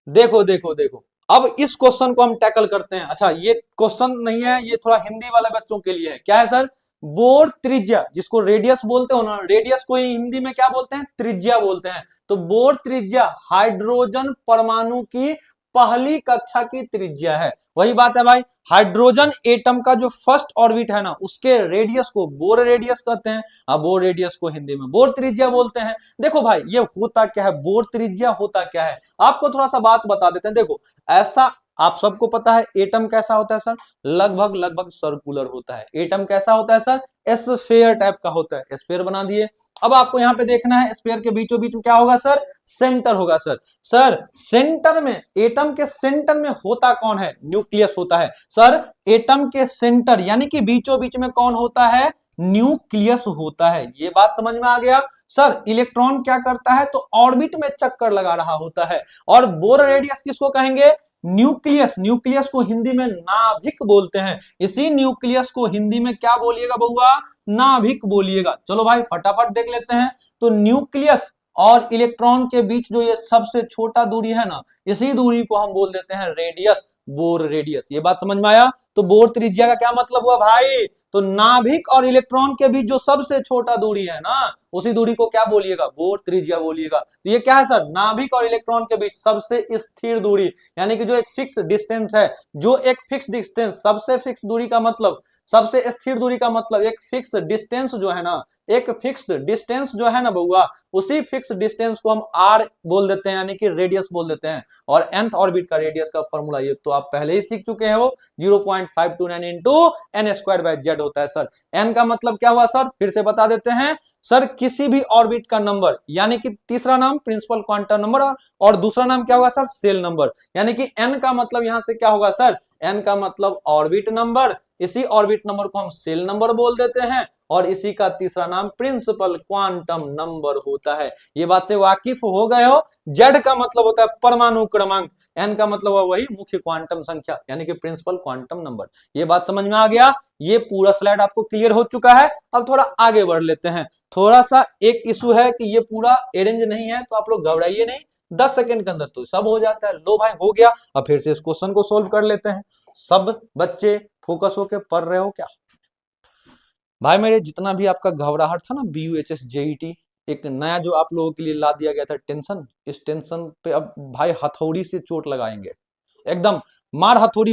S1: देखो देखो देखो। अब इस क्वेश्चन को हम टैकल करते हैं। अच्छा, ये क्वेश्चन नहीं है, ये थोड़ा हिंदी वाले बच्चों के लिए है। क्या है सर? बोर त्रिज्या, जिसको रेडियस बोलते हो ना, रेडियस को हिंदी में क्या बोलते हैं? त्रिज्या बोलते हैं। तो बोर त्रिज्या हाइड्रोजन परमाणु की पहली कक्षा की त्रिज्या है। वही बात है भाई, हाइड्रोजन एटम का जो फर्स्ट ऑर्बिट है ना, उसके रेडियस को बोर रेडियस कहते हैं। अब बोर रेडियस को हिंदी में बोर त्रिज्या बोलते हैं। देखो भाई, ये होता क्या है, बोर त्रिज्या होता क्या है, आपको थोड़ा सा बात बता देते हैं। देखो, ऐसा आप सबको पता है एटम कैसा होता है सर? लगभग लगभग सर्कुलर होता है। एटम कैसा होता है सर? स्फीयर टाइप का होता है। स्फीयर बना दिए। अब आपको यहाँ पे देखना है, स्फीयर के बीचों बीच में क्या होगा सर? सेंटर होगा सर। सर सेंटर में, एटम के सेंटर में होता कौन है? न्यूक्लियस होता है सर। एटम के सेंटर यानी कि बीचों बीच में कौन होता है? न्यूक्लियस होता है। ये बात समझ में आ गया सर। इलेक्ट्रॉन क्या करता है? तो ऑर्बिट में चक्कर लगा रहा होता है। और बोर रेडियस किसको कहेंगे? न्यूक्लियस। न्यूक्लियस को हिंदी में नाभिक बोलते हैं। इसी न्यूक्लियस को हिंदी में क्या बोलिएगा बउआ? नाभिक बोलिएगा। चलो भाई फटाफट देख लेते हैं। तो न्यूक्लियस और इलेक्ट्रॉन के बीच जो ये सबसे छोटा दूरी है ना, इसी दूरी को हम बोल देते हैं रेडियस, बोर रेडियस। ये बात समझ में आया? तो बोर त्रिज्या का क्या मतलब हुआ भाई? तो नाभिक और इलेक्ट्रॉन के बीच जो सबसे छोटा दूरी है ना, उसी दूरी को क्या बोलिएगा? बोर त्रिज्या बोलिएगा। तो ये क्या है सर? नाभिक और इलेक्ट्रॉन के बीच सबसे स्थिर दूरी, यानी कि जो एक फिक्स डिस्टेंस है, जो एक फिक्स डिस्टेंस, सबसे फिक्स दूरी का मतलब, सबसे स्थिर दूरी का मतलब एक फिक्स डिस्टेंस जो है ना, एक फिक्स्ड डिस्टेंस जो है ना बउआ, उसी फिक्स डिस्टेंस को हम आर बोल देते हैं, यानी कि रेडियस बोल देते हैं। और nth ऑर्बिट का रेडियस का फॉर्मूला ये तो आप पहले ही सीख चुके हो, 0.529 into N square by Z होता है सर। एन का मतलब क्या हुआ सर? फिर से बता देते हैं सर, किसी भी ऑर्बिट का नंबर, यानी कि तीसरा नाम प्रिंसिपल क्वांटम नंबर, और दूसरा नाम क्या होगा सर? Cell number. यानी कि एन का मतलब यहां से क्या होगा सर? एन का मतलब ऑर्बिट नंबर। इसी ऑर्बिट नंबर को हम सेल नंबर बोल देते हैं, और इसी का तीसरा नाम प्रिंसिपल क्वांटम नंबर होता है। ये बात से वाकिफ हो गए हो? जेड का मतलब होता है परमाणु क्रमांक, एन का मतलब हुआ वही मुख्य क्वांटम संख्या, यानी कि प्रिंसिपल क्वांटम नंबर। ये बात समझ में आ गया? ये पूरा स्लाइड आपको क्लियर हो चुका है। अब थोड़ा आगे बढ़ लेते हैं। थोड़ा सा एक इशू है कि ये पूरा अरेंज नहीं है, तो आप लोग घबराइए नहीं, 10 सेकंड के अंदर तो सब हो जाता है। लो भाई हो गया। अब फिर से इस क्वेश्चन को सोल्व कर लेते हैं। सब बच्चे फोकस होके पढ़ रहे हो क्या? भाई मेरे, जितना भी आपका घबराहट था ना, BUHS JET, एक नया जो आप लोगों के लिए ला दिया गया था टेंशन, इस टेंशन पे अब भाई हथौड़ी से चोट लगाएंगे। एकदम मार हथौड़ी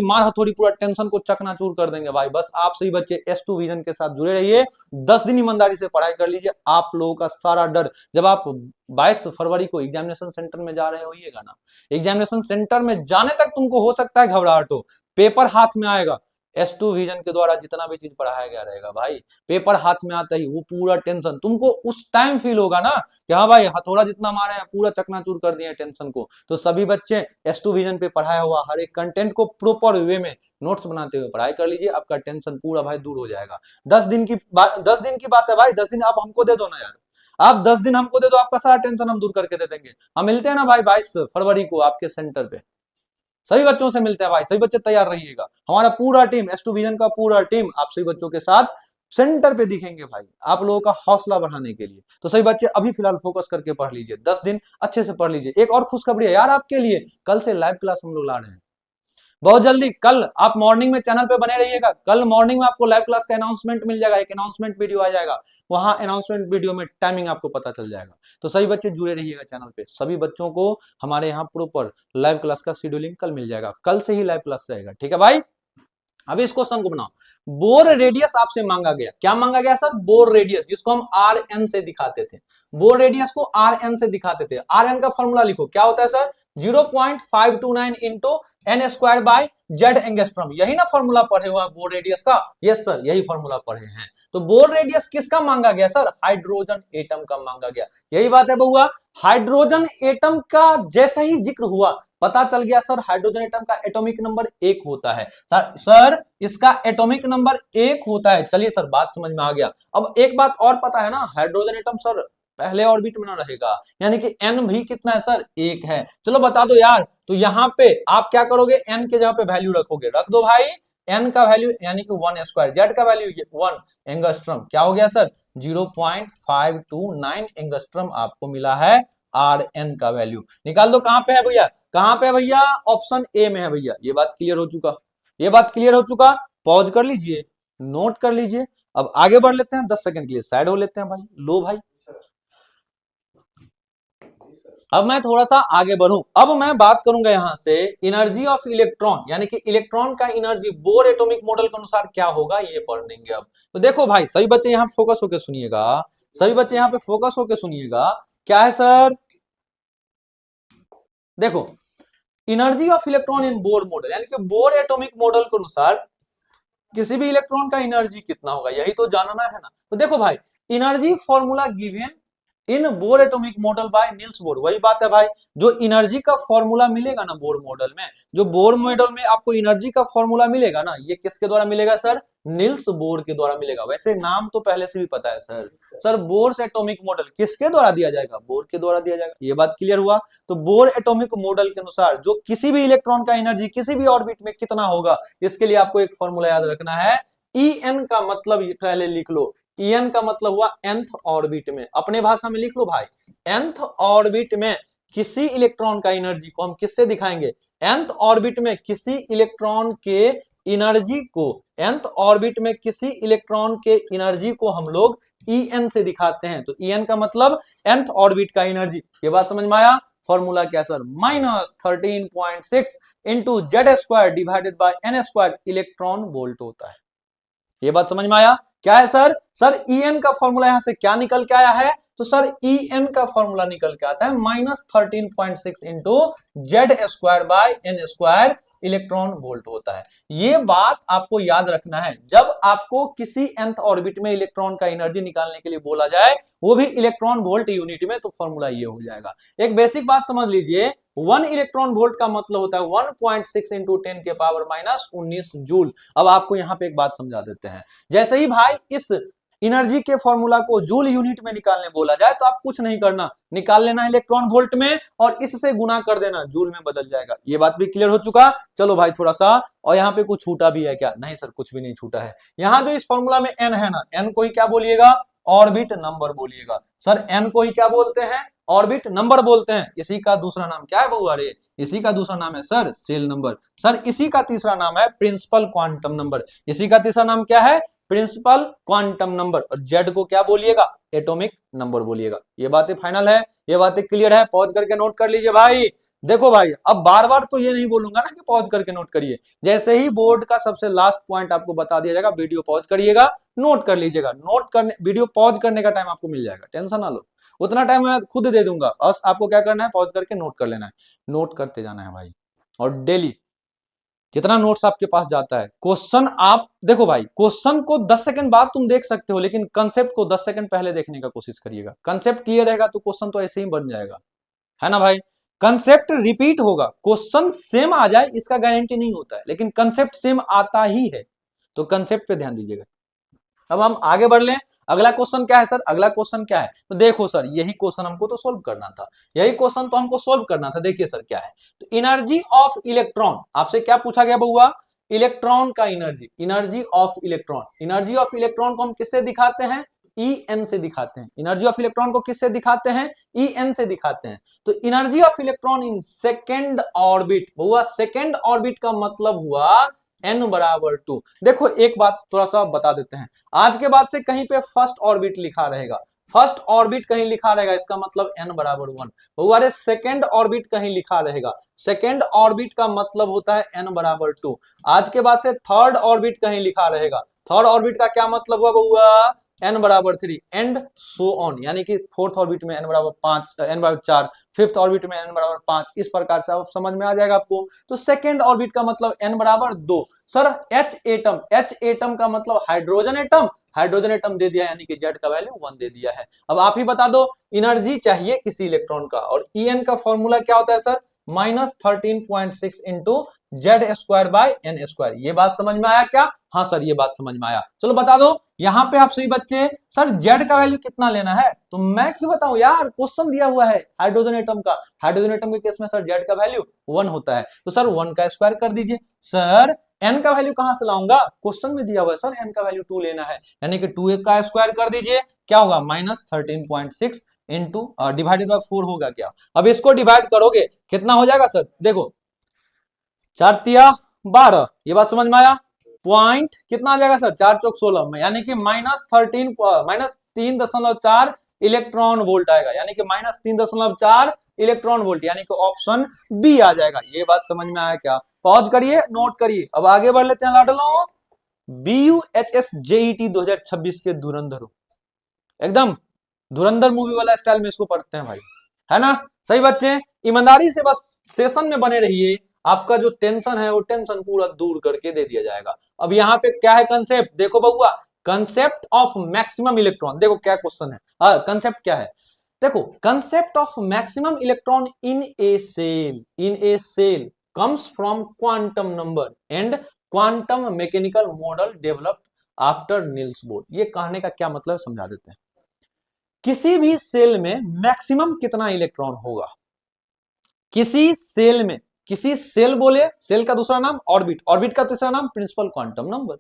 S1: पूरा टेंशन को चकनाचूर कर देंगे भाई। बस आप सही बच्चे S2 विजन के साथ जुड़े रहिए, 10 दिन ईमानदारी से पढ़ाई कर लीजिए। आप लोगों का सारा डर, जब आप 22 फरवरी को एग्जामिनेशन सेंटर में जा रहे होइएगा ना, एग्जामिनेशन सेंटर में जाने तक तुमको हो सकता है घबराहट हो, पेपर हाथ में आएगा, S2 विजन के द्वारा जितना भी चीज पढ़ाया गया रहेगा भाई, पेपर हाथ में आता ही वो पूरा टेंशन तुमको उस टाइम फील होगा ना कि हाँ भाई हथौड़ा जितना मारे हैं पूरा चकनाचूर कर दिए टेंशन को। तो सभी बच्चे S2 विजन पे पढ़ाया हुआ हर एक कंटेंट को प्रॉपर वे में नोट्स बनाते हुए पढ़ाई कर लीजिए, आपका टेंशन पूरा भाई दूर हो जाएगा। 10 दिन की बात है भाई, 10 दिन आप हमको दे दो ना यार, आप 10 दिन हमको दे दो, आपका सारा टेंशन हम दूर करके दे देंगे। हम मिलते हैं ना भाई 22 फरवरी को आपके सेंटर पे, सभी बच्चों से मिलते हैं भाई, सभी बच्चे तैयार रहिएगा। हमारा पूरा टीम S2 विजन का पूरा टीम आप सभी बच्चों के साथ सेंटर पे दिखेंगे भाई, आप लोगों का हौसला बढ़ाने के लिए। तो सभी बच्चे अभी फिलहाल फोकस करके पढ़ लीजिए, 10 दिन अच्छे से पढ़ लीजिए। एक और खुशखबरी है यार आपके लिए, कल से लाइव क्लास हम लोग ला रहे हैं बहुत जल्दी। कल आप मॉर्निंग में चैनल पे बने रहिएगा, कल मॉर्निंग में आपको लाइव क्लास का अनाउंसमेंट मिल जाएगा, एक अनाउंसमेंट वीडियो आ जाएगा, वहां अनाउंसमेंट वीडियो में टाइमिंग आपको पता चल जाएगा। तो सभी बच्चे जुड़े रहिएगा चैनल पे, सभी बच्चों को हमारे यहाँ प्रॉपर लाइव क्लास का शेड्यूलिंग कल मिल जाएगा, कल से ही लाइव क्लास रहेगा, ठीक है भाई। अभी इस क्वेश्चन को बनाओ, बोर रेडियस आपसे मांगा गया, क्या मांगा गया सर? बोर रेडियस, जिसको हम आर एन से दिखाते थे, बोर रेडियस को आर एन से दिखाते थे। आर एन का फॉर्मूला लिखो, क्या होता है sir? 0.529 into N square by Z angstrom, यही ना फॉर्मूला पढ़े हुआ बोर रेडियस का? यस सर, यही फॉर्मूला पढ़े हैं। तो बोर रेडियस किसका मांगा गया सर? हाइड्रोजन एटम का मांगा गया, यही बात है बहुआ। हाइड्रोजन एटम का जैसा ही जिक्र हुआ पता चल गया सर हाइड्रोजन एटम का एटॉमिक नंबर 1 होता है। सर इसका एटॉमिक नंबर 1 होता है, चलिए सर बात समझ में आ गया। अब एक बात और पता है ना, हाइड्रोजन एटम सर पहले ऑर्बिट में ना रहेगा, यानी कि n भी कितना है सर? 1 है। चलो बता दो यार, तो यहाँ पे आप क्या करोगे? n के जगह पे वैल्यू रखोगे, रख दो भाई n का वैल्यू यानी कि 1 स्क्वायर, जेड का वैल्यू 1 एंगस्ट्रॉम, क्या हो गया सर? 0.529 एंगस्ट्रॉम आपको मिला है आर एन का वैल्यू। निकाल दो, कहां पे है भैया? कहां पे है भैया? ऑप्शन ए में है भैया। ये बात क्लियर हो चुका, ये बात क्लियर हो चुका। पॉज कर लीजिए, नोट कर लीजिए। अब आगे बढ़ लेते हैं, 10 सेकंड के लिए साइड हो लेते हैं भाई। लो भाई, अब मैं थोड़ा सा आगे बढ़ूं, अब मैं बात करूंगा यहां से एनर्जी ऑफ इलेक्ट्रॉन, यानी कि इलेक्ट्रॉन का एनर्जी बोर एटॉमिक मॉडल के अनुसार क्या होगा ये पढ़ लेंगे अब। तो देखो भाई सभी बच्चे यहां फोकस होकर सुनिएगा, सभी बच्चे यहां पे फोकस होकर सुनिएगा। क्या है सर? देखो energy of electron in Bohr model, यानी कि बोर एटॉमिक मॉडल के अनुसार किसी भी इलेक्ट्रॉन का एनर्जी कितना होगा, यही तो जानना है ना। तो देखो भाई, energy formula given in bore atomic model by Nils bore, वही बात है भाई, जो एनर्जी का फॉर्मूला मिलेगा ना बोर मॉडल में, जो बोर मॉडल में आपको एनर्जी का फॉर्मूला मिलेगा ना, ये किसके द्वारा मिलेगा सर? निल्स बोर के द्वारा मिलेगा। वैसे नाम तो पहले से भी पता है sir, sir Bohr's atomic model किसके द्वारा दिया जाएगा? बोर के द्वारा दिया जाएगा, ये बात क्लियर हुआ। तो बोर एटॉमिक मॉडल के अनुसार जो किसी भी इलेक्ट्रॉन का एनर्जी किसी भी ऑर्बिट में कितना होगा, इसके लिए आपको एक फॉर्मूला याद रखना है। ई एन का मतलब पहले लिख लो, En का मतलब हुआ nth ऑर्बिट में, अपने भाषा में लिख लो भाई, nth ऑर्बिट में किसी इलेक्ट्रॉन का एनर्जी को हम किससे दिखाएंगे? nth ऑर्बिट में किसी इलेक्ट्रॉन के एनर्जी को, nth ऑर्बिट में किसी इलेक्ट्रॉन के एनर्जी को हम लोग En से दिखाते हैं। तो En का मतलब nth ऑर्बिट का एनर्जी, ये बात समझ में आया? फॉर्मूला क्या sir? -13.6 into Z square divided by N square electron volt होता है। ये बात समझ में आया? क्या है सर? सर En का फॉर्मूला यहां से क्या निकल के आया है? तो सर En का फॉर्मूला निकल के आता है -13.6 into Z square by N square electron volt होता है। ये बात आपको याद रखना है, जब आपको किसी nth ऑर्बिट में इलेक्ट्रॉन का एनर्जी निकालने के लिए बोला जाए, वो भी इलेक्ट्रॉन वोल्ट यूनिट में, तो फॉर्मूला ये हो जाएगा। एक बेसिक बात समझ लीजिए, 1 इलेक्ट्रॉन वोल्ट का मतलब होता है 1.6 इंटू 10 के पावर -19 जूल। अब आपको यहाँ पे एक बात समझा देते हैं, जैसे ही भाई इस एनर्जी के फॉर्मूला को जूल यूनिट में निकालने बोला जाए, तो आप कुछ नहीं करना, निकाल लेना इलेक्ट्रॉन वोल्ट में और इससे गुना कर देना, जूल में बदल जाएगा। ये बात भी क्लियर हो चुका? चलो भाई थोड़ा सा, और यहाँ पे कुछ छूटा भी है क्या? नहीं सर, कुछ भी नहीं छूटा है। यहाँ जो इस फॉर्मूला में n है ना, n को ही क्या बोलिएगा? ऑर्बिट नंबर बोलिएगा। सर n को ही क्या बोलते हैं? ऑर्बिट नंबर बोलते हैं। इसी का दूसरा नाम क्या है बउआ? अरे इसी का दूसरा नाम है सर सेल नंबर। सर इसी का तीसरा नाम है प्रिंसिपल क्वांटम नंबर। इसी का तीसरा नाम क्या है? Principal quantum number. और जेड को क्या बोलिएगा? एटॉमिक नंबर बोलिएगा। ये बातें फाइनल है, ये बातें क्लियर है? पॉज करके नोट कर लीजिए भाई। देखो भाई, अब बार बार तो ये नहीं बोलूंगा ना कि पॉज करके नोट करिए, जैसे ही बोर्ड का सबसे लास्ट पॉइंट आपको बता दिया जाएगा, वीडियो पॉज करिएगा, नोट कर लीजिएगा। नोट करने, वीडियो पॉज करने का टाइम आपको मिल जाएगा, टेंशन ना लो, उतना टाइम मैं खुद दे दूंगा। बस आपको क्या करना है? पॉज करके नोट कर लेना है, नोट करते जाना है भाई। और डेली कितना नोट्स आपके पास जाता है। क्वेश्चन आप देखो भाई, क्वेश्चन को 10 सेकंड बाद तुम देख सकते हो, लेकिन कंसेप्ट को 10 सेकंड पहले देखने का कोशिश करिएगा। कंसेप्ट क्लियर रहेगा तो क्वेश्चन तो ऐसे ही बन जाएगा, है ना भाई। कंसेप्ट रिपीट होगा, क्वेश्चन सेम आ जाए इसका गारंटी नहीं होता है, लेकिन कंसेप्ट सेम आता ही है, तो कंसेप्ट पे ध्यान दीजिएगा। अब हम आगे बढ़ लें। अगला क्वेश्चन क्या है सर, अगला क्वेश्चन क्या है, तो देखो सर यही क्वेश्चन हमको तो सोल्व करना था, यही क्वेश्चन तो हमको सोल्व करना था। देखिए सर क्या है, तो एनर्जी ऑफ इलेक्ट्रॉन, आपसे क्या पूछा गया बउआ, इलेक्ट्रॉन का energy, energy of electron. Energy of electron को हम किससे दिखाते हैं, En से दिखाते हैं। एनर्जी ऑफ इलेक्ट्रॉन को किससे दिखाते हैं, En से दिखाते हैं। तो energy of electron in second orbit, बउआ सेकेंड ऑर्बिट का मतलब हुआ n बराबर 2। देखो एक बात थोड़ा सा बता देते हैं, आज के बाद से कहीं पे फर्स्ट ऑर्बिट लिखा रहेगा, फर्स्ट ऑर्बिट कहीं लिखा रहेगा, इसका मतलब n बराबर 1। बउआ रे सेकेंड ऑर्बिट कहीं लिखा रहेगा, सेकेंड ऑर्बिट का मतलब होता है n बराबर 2। आज के बाद से थर्ड ऑर्बिट कहीं लिखा रहेगा, थर्ड ऑर्बिट का क्या मतलब हुआ बउआ, n बराबर 3 एंड सो ऑन, यानी कि फोर्थ ऑर्बिट में n बराबर 5, n बराबर 4, फिफ्थ ऑर्बिट में n बराबर 5, इस प्रकार से आप समझ में आ जाएगा आपको। तो सेकेंड ऑर्बिट का मतलब n बराबर 2। Sir H atom, H atom का मतलब हाइड्रोजन एटम, हाइड्रोजन एटम दे दिया, यानी कि Z का वैल्यू 1 दे दिया है। अब आप ही बता दो एनर्जी चाहिए किसी इलेक्ट्रॉन का, और En का फॉर्मूला क्या होता है सर, -13.6 इंटू Z²/n²। ये बात समझ में आया क्या, हाँ सर ये बात समझ में आया। चलो बता दो यहाँ पे आप सभी बच्चे, सर Z का वैल्यू कितना लेना है, तो मैं क्यों बताऊं यार, क्वेश्चन दिया हुआ है हाइड्रोजन एटम का, हाइड्रोजन एटम के केस में सर Z का वैल्यू 1 होता है, तो सर 1 का स्क्वायर कर दीजिए। सर n का वैल्यू कहां से लाऊंगा, क्वेश्चन में दिया हुआ है सर n का वैल्यू 2 लेना है, यानी कि 2 का स्क्वायर कर दीजिए, क्या होगा -13.6 इंटू डिवाइडेड बाय 4 होगा क्या। अब इसको डिवाइड करोगे कितना हो जाएगा सर, देखो 4 तिया 12, ये बात समझ में आया। पॉइंट कितना आ जाएगा सर, 4 चौक 16 में, यानी कि -3.4 इलेक्ट्रॉन वोल्ट आएगा, यानी कि -3.4 इलेक्ट्रॉन वोल्ट, यानी कि ऑप्शन बी आ जाएगा। ये बात समझ में आया क्या, पॉज करिए नोट करिए। अब आगे बढ़ लेते हैं लाडलो, BUHS JET 2026 के धुरंधर, एकदम धुरंधर मूवी वाला स्टाइल में इसको पढ़ते हैं भाई, है ना। सही बच्चे, ईमानदारी से बस सेशन में बने रहिए, आपका जो टेंशन है वो टेंशन पूरा दूर करके दे दिया जाएगा। अब यहाँ पे क्या है कंसेप्ट, देखो बउआ, कंसेप्ट ऑफ मैक्सिमम इलेक्ट्रॉन, देखो क्या क्वेश्चन है, कंसेप्ट क्या है, देखो concept of maximum electron in a shell, in a shell comes from quantum number and quantum mechanical model developed after Niels Bohr. ये कहने का क्या मतलब समझा देते हैं, किसी भी सेल में मैक्सिमम कितना इलेक्ट्रॉन होगा, किसी सेल में, किसी सेल बोले, सेल का दूसरा नाम ऑर्बिट, ऑर्बिट का तीसरा नाम प्रिंसिपल क्वांटम नंबर,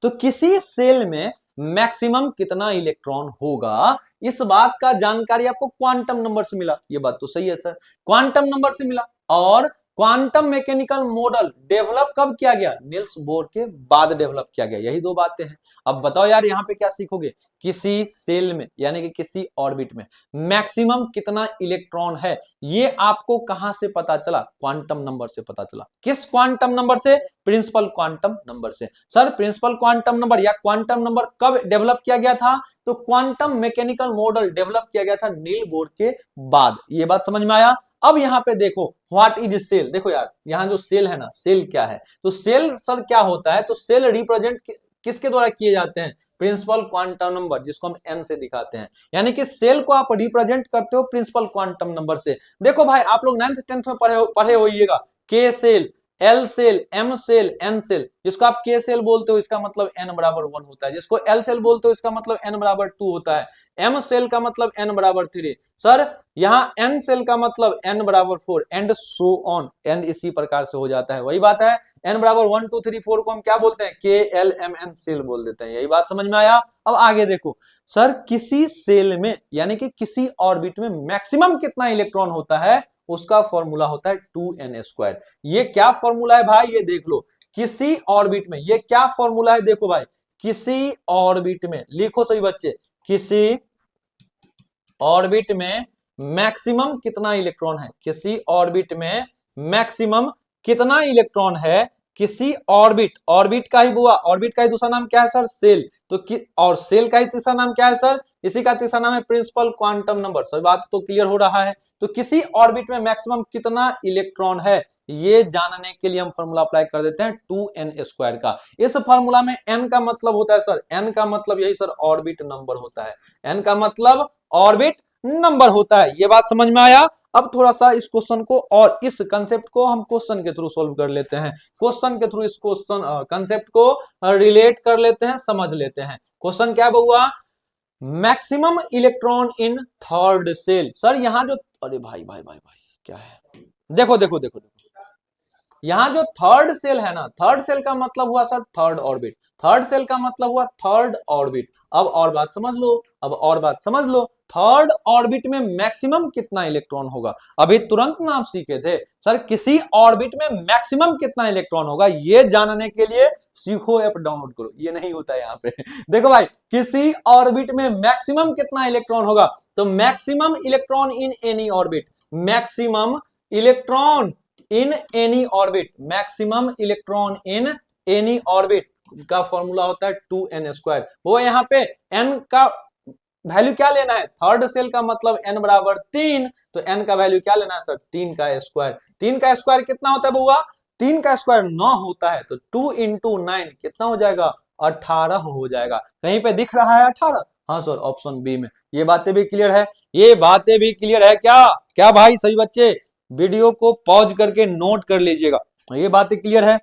S1: तो किसी सेल में मैक्सिमम कितना इलेक्ट्रॉन होगा, इस बात का जानकारी आपको क्वांटम नंबर से मिला। ये बात तो सही है सर, क्वांटम नंबर से मिला। और क्वांटम मैकेनिकल मॉडल डेवलप कब किया गया, नील्स बोर के बाद डेवलप किया गया, यही दो बातें हैं। अब बताओ यार यहाँ पे क्या सीखोगे, किसी सेल में यानी कि किसी ऑर्बिट में मैक्सिमम कितना इलेक्ट्रॉन है, ये आपको कहां से पता चला, क्वांटम नंबर से पता चला। किस क्वांटम नंबर से, प्रिंसिपल क्वांटम नंबर से। सर प्रिंसिपल क्वांटम नंबर या क्वांटम नंबर कब डेवलप किया गया था, तो क्वांटम मैकेनिकल मॉडल डेवलप किया गया था नील बोर के बाद। ये बात समझ में आया। अब यहाँ पे देखो व्हाट इज सेल, देखो यार यहाँ जो सेल है ना, सेल क्या है, तो सेल सर क्या होता है, तो सेल रिप्रेजेंट किसके द्वारा किए जाते हैं, प्रिंसिपल क्वांटम नंबर, जिसको हम n से दिखाते हैं, यानी कि सेल को आप रिप्रेजेंट करते हो प्रिंसिपल क्वांटम नंबर से। देखो भाई आप लोग 9th 10th में पढ़े होइएगा, K shell, L shell, M shell, N shell, जिसको आप के सेल बोलते हो इसका मतलब n बराबर 1 होता है, जिसको एल सेल बोलते हो इसका मतलब n बराबर 2 होता है, एम सेल का मतलब n बराबर 3, सर यहाँ n सेल का मतलब n बराबर 4 एंड सो ऑन, एंड इसी प्रकार से हो जाता है। वही बात है, n बराबर 1 2 3 4 को हम क्या बोलते हैं, के एल एम एन सेल बोल देते हैं। यही बात समझ में आया। अब आगे देखो सर, किसी सेल में यानी कि किसी ऑर्बिट में मैक्सिमम कितना इलेक्ट्रॉन होता है, उसका फॉर्मूला होता है 2n²। ये क्या फॉर्मूला है भाई, ये देख लो, किसी ऑर्बिट में, ये क्या फॉर्मूला है, देखो भाई, किसी ऑर्बिट में, लिखो सही बच्चे, किसी ऑर्बिट में मैक्सिमम कितना इलेक्ट्रॉन है, किसी ऑर्बिट में मैक्सिमम कितना इलेक्ट्रॉन है, किसी ऑर्बिट, ऑर्बिट का ही बुआ, ऑर्बिट का ही दूसरा नाम क्या है सर? सेल। तो और सेल का ही तीसरा नाम क्या है सर? इसी का तीसरा नाम है प्रिंसिपल क्वांटम नंबर। सर बात तो क्लियर हो रहा है। तो किसी ऑर्बिट में मैक्सिमम कितना इलेक्ट्रॉन है, ये जानने के लिए हम फॉर्मूला अप्लाई कर देते हैं 2n² का। इस फॉर्मूला में n का मतलब होता है सर, n का मतलब यही सर ऑर्बिट नंबर होता है, n का मतलब ऑर्बिट नंबर होता है। ये बात समझ में आया? अब थोड़ा सा इस क्वेश्चन को और इस कंसेप्ट को हम क्वेश्चन के थ्रू सॉल्व कर लेते हैं। क्वेश्चन के थ्रू इस क्वेश्चन कंसेप्ट को रिलेट कर लेते हैं, समझ लेते हैं। क्वेश्चन क्या हुआ? Maximum electron in third shell. Sir यहां जो, अरे भाई भाई भाई भाई क्या है, देखो देखो देखो देखो, यहां जो थर्ड सेल है ना, थर्ड सेल का मतलब हुआ sir third orbit, third shell का मतलब हुआ थर्ड ऑर्बिट। अब और बात समझ लो, अब और बात समझ लो, थर्ड ऑर्बिट में मैक्सिमम कितना इलेक्ट्रॉन होगा? अभी तुरंत ना आप सीखे थे सर किसी ऑर्बिट में मैक्सिमम कितना इलेक्ट्रॉन होगा, ये जानने के लिए सीखो ऐप डाउनलोड करो, ये नहीं होता है यहाँ पे। देखो भाई, किसी ऑर्बिट में मैक्सिमम कितना इलेक्ट्रॉन होगा, तो maximum electron in any orbit, maximum electron in any orbit, maximum electron in any orbit का फॉर्मूला होता है 2n²। वो यहाँ पे n का वैल्यू क्या लेना है? थर्ड सेल का मतलब n बराबर 3, तो n का वैल्यू क्या लेना है सर? 3 का स्क्वायर। 3 का स्क्वायर कितना होता है बुआ? 3 का स्क्वायर 9 होता है, तो 2 इंटू 9 कितना हो जाएगा? 18 हो जाएगा। कहीं पे दिख रहा है 18? हाँ सर, ऑप्शन बी में। ये बातें भी क्लियर है? ये बातें भी क्लियर है क्या? क्या भाई सही बच्चे? वीडियो को पॉज करके नोट कर लीजिएगा। ये बातें क्लियर है?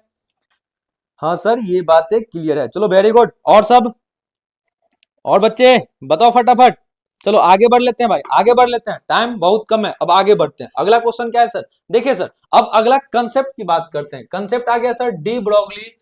S1: हाँ सर, ये बातें क्लियर है। चलो वेरी गुड। और सब, और बच्चे बताओ फटाफट। चलो आगे बढ़ लेते हैं भाई, आगे बढ़ लेते हैं, टाइम बहुत कम है, अब आगे बढ़ते हैं। अगला क्वेश्चन क्या है सर? देखिए सर, अब अगला कंसेप्ट की बात करते हैं। कंसेप्ट आ गया सर डी ब्रॉगली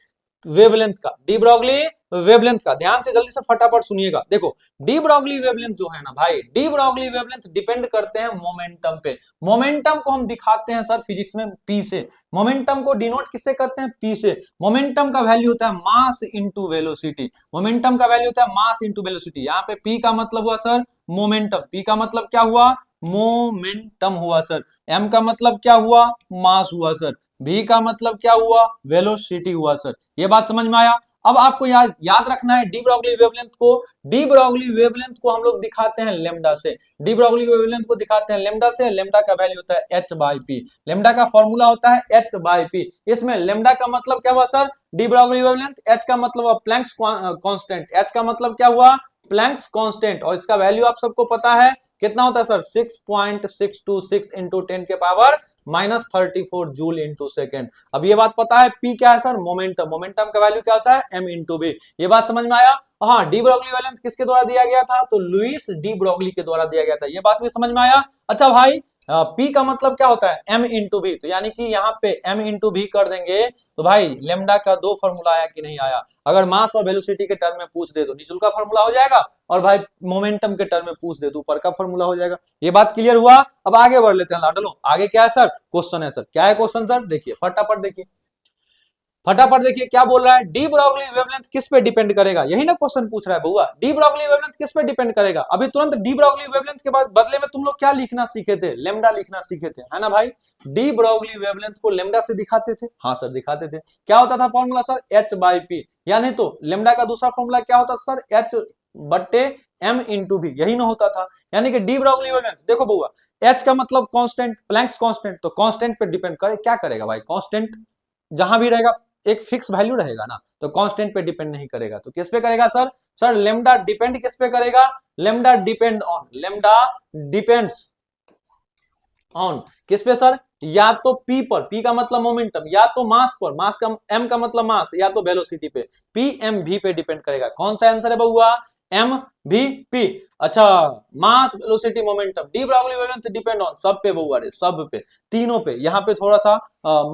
S1: वेवलेंथ का, डी ब्रॉगली वेवलेंथ का। ध्यान से जल्दी से फटाफट सुनिएगा। देखो, डी ब्रॉगली वेवलेंथ जो है ना भाई, डी ब्रॉगली वेवलेंथ डिपेंड करते हैं मोमेंटम पे। मोमेंटम को हम दिखाते हैं सर फिजिक्स में पी से। मोमेंटम को डिनोट किससे करते हैं? पी से। मोमेंटम का वैल्यू होता है मास इंटू वेलोसिटी। मोमेंटम का वैल्यू होता है मास इंटू वेलोसिटी। यहाँ पे पी का मतलब हुआ सर मोमेंटम, पी का मतलब क्या हुआ? मोमेंटम हुआ सर। एम का मतलब क्या हुआ? मास हुआ सर। v का मतलब क्या हुआ? वेलोसिटी हुआ सर। ये बात समझ में आया? अब आपको याद रखना है डी ब्रॉगली वेवलेंथ को। डी ब्रॉगली वेवलेंथ को हम लोग दिखाते हैं लेमडा से। डी ब्रॉगली वेवलेंथ को दिखाते हैं लेमडा से। लेमडा का वैल्यू होता है h/p। लेमडा का फॉर्मूला होता है h/p। इसमें लेमडा का मतलब क्या हुआ sir? D Broglie wavelength. h का मतलब हुआ प्लैंक्स कांस्टेंट। h का मतलब क्या हुआ? Planck's constant. और इसका वैल्यू आप सबको पता है कितना होता है सर? 6.626 इंटू 10 के पावर -34 जूल इंटू सेकेंड। अब ये बात पता है पी क्या है सर? मोमेंटम। मोमेंटम का वैल्यू क्या होता है? m into V. ये बात समझ में आया? हाँ, डी ब्रॉगली वेवलेंथ किसके द्वारा दिया गया था? तो लुईस डी ब्रॉगली के द्वारा दिया गया था। ये बात भी समझ में आया? अच्छा भाई, P का मतलब क्या होता है? m into V. तो यानी कि यहाँ पे m इंटू बी कर देंगे तो भाई लेमडा का 2 फॉर्मूला आया कि नहीं आया? अगर मास और वेलोसिटी के टर्म में पूछ दे तो नीचे का फॉर्मूला हो जाएगा, और भाई मोमेंटम के टर्म में पूछ दे तो ऊपर का फॉर्मूला हो जाएगा। ये बात क्लियर हुआ? अब आगे बढ़ लेते हैं लाडलो। आगे क्या है सर? क्वेश्चन है सर। क्या है क्वेश्चन सर? देखिए फटाफट, देखिए फटाफट, देखिए क्या बोल रहा है। डी ब्रॉगली वेवलेंथ किस पे डिपेंड करेगा? यही ना क्वेश्चन पूछ रहा है बुआ। डी ब्रॉगली वेवलेंथ किस पे डिपेंड करेगा? अभी तुरंत डी ब्रॉगली वेवलेंथ के बाद बदले में तुम लोग क्या लिखना सीखे थे? लेमडा लिखना सीखे थे, है ना भाई? डी ब्रॉगली वेवलेंथ को लेमडा से दिखाते थे। हाँ सर, दिखाते थे। क्या होता था फॉर्मूला सर? h/p। यानी तो लेमडा का दूसरा फॉर्मूला क्या होता सर? h/m into B. यही ना होता था? यानी कि डी ब्रॉगली वेवलेंथ, देखो बुआ, h का मतलब कांस्टेंट, प्लैंक्स कांस्टेंट। तो कांस्टेंट पे डिपेंड करे, क्या करेगा भाई? कांस्टेंट जहां भी रहेगा एक फिक्स वैल्यू रहेगा ना, तो कांस्टेंट पे डिपेंड नहीं करेगा। तो किस पे करेगा सर? सर लेमडा डिपेंड किस पे करेगा? Lambda depend on, lambda depends on किस पे सर? या तो p पर, p का मतलब मोमेंटम, या तो मास पर, मास का m का मतलब मास, या तो वेलोसिटी पे। p m v पे डिपेंड करेगा। कौन सा आंसर है बउआ? m v p। अच्छा, mass velocity momentum, de Broglie wavelength depend on सब पे बउआ रे, सब पे, तीनों पे। यहाँ पे थोड़ा सा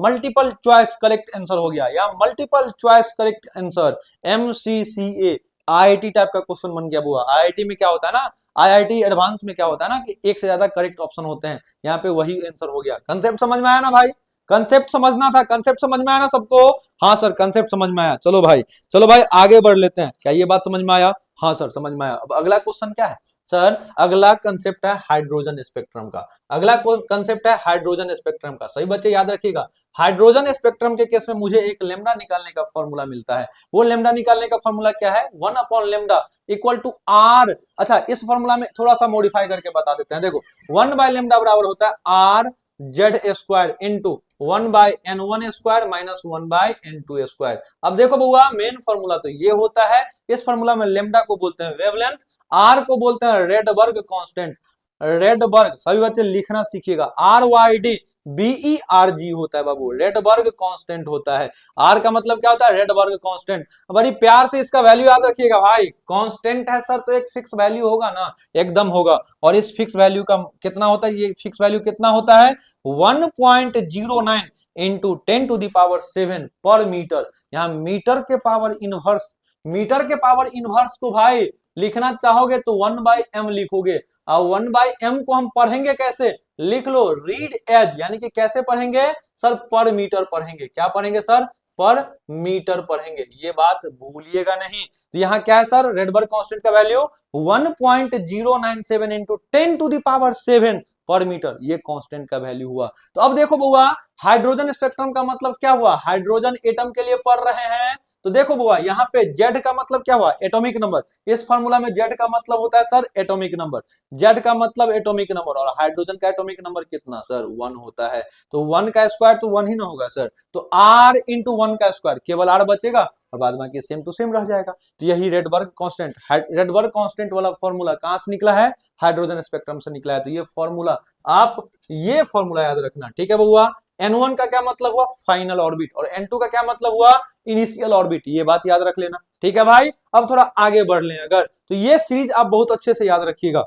S1: मल्टीपल चॉइस करेक्ट आंसर हो गया, या multiple choice correct answer MCCA IIT type का क्वेश्चन बन गया बुआ। IIT में क्या होता है ना, IIT एडवांस में क्या होता है ना कि एक से ज्यादा करेक्ट ऑप्शन होते हैं, यहाँ पे वही आंसर हो गया। कंसेप्ट समझ में आया ना भाई? कंसेप्ट समझना था, कंसेप्ट समझ में आया ना सबको? हाँ सर, कंसेप्ट समझ में आया। चलो भाई, चलो भाई आगे बढ़ लेते हैं। क्या ये बात समझ में आया? हाँ सर, समझ में आया। अब अगला क्वेश्चन क्या है? सर अगला कंसेप्ट है हाइड्रोजन स्पेक्ट्रम का। अगला कंसेप्ट है हाइड्रोजन स्पेक्ट्रम का। सही बच्चे याद रखिएगा, हाइड्रोजन स्पेक्ट्रम के केस में मुझे एक लेमडा निकालने का फॉर्मूला मिलता है। वो लेमडा निकालने का फॉर्मूला क्या है? 1 लेमडा इक्वल टू आर। अच्छा, इस फॉर्मूला में थोड़ा सा मॉडिफाई करके बता देते हैं। देखो 1/लेमडा बराबर होता है are Z square into 1/n1 square minus 1/n2 square. अब देखो बउआ, मेन फॉर्मूला तो ये होता है। इस फॉर्मूला में लेमडा को बोलते हैं वेवलेंथ, आर को बोलते हैं रेडबर्ग कांस्टेंट। रेडबर्ग सभी बच्चे लिखना सीखिएगा, RYDBERG होता है बाबू, रेडबर्ग कांस्टेंट होता है। आर का मतलब क्या होता है? Rydberg constant. बड़ी प्यार से इसका वैल्यू याद रखिएगा भाई। कांस्टेंट है सर तो एक फिक्स वैल्यू होगा ना, एकदम होगा। और इस फिक्स वैल्यू का कितना होता है? ये फिक्स वैल्यू कितना होता है? 1.09 इंटू 10⁻7 पर मीटर। यहाँ मीटर के पावर इनवर्स, मीटर के पावर इनवर्स को भाई लिखना चाहोगे तो 1/m लिखोगे। और 1/m को हम पढ़ेंगे कैसे? लिख लो, रीड एज, यानी कि कैसे पढ़ेंगे सर? पर मीटर पढ़ेंगे। क्या पढ़ेंगे सर? पर मीटर पढ़ेंगे। ये बात भूलिएगा नहीं। तो यहाँ क्या है सर? रेडबर्ग कांस्टेंट का वैल्यू 1.097 इंटू 10⁻7 पर मीटर, ये कांस्टेंट का वैल्यू हुआ। तो अब देखो बुआ, हाइड्रोजन स्पेक्ट्रम का मतलब क्या हुआ? हाइड्रोजन एटम के लिए पढ़ रहे हैं। तो देखो बुआ, यहाँ पे जेड का मतलब क्या हुआ? Atomic number. इस फार्मूला में जेड का मतलब होता है सर एटॉमिक नंबर। जेड का मतलब एटॉमिक नंबर, और हाइड्रोजन का एटॉमिक नंबर कितना सर? 1 होता है। तो 1 का स्क्वायर तो 1 ही ना होगा सर। तो आर इंटू 1 का स्क्वायर, केवल आर बचेगा और बाद बाकी सेम टू सेम रह जाएगा। तो यही रेडबर्ग कांस्टेंट, रेडबर्ग कांस्टेंट वाला फॉर्मूला कहां से निकला है? हाइड्रोजन स्पेक्ट्रम से निकला है। तो ये फॉर्मूला, आप ये फॉर्मूला याद रखना, ठीक है बउआ। N1 का क्या मतलब हुआ? Final orbit. और N2 का क्या मतलब हुआ? Initial orbit. ये बात याद रख लेना, ठीक है भाई। अब थोड़ा आगे बढ़ लें अगर, तो ये सीरीज आप बहुत अच्छे से याद रखिएगा।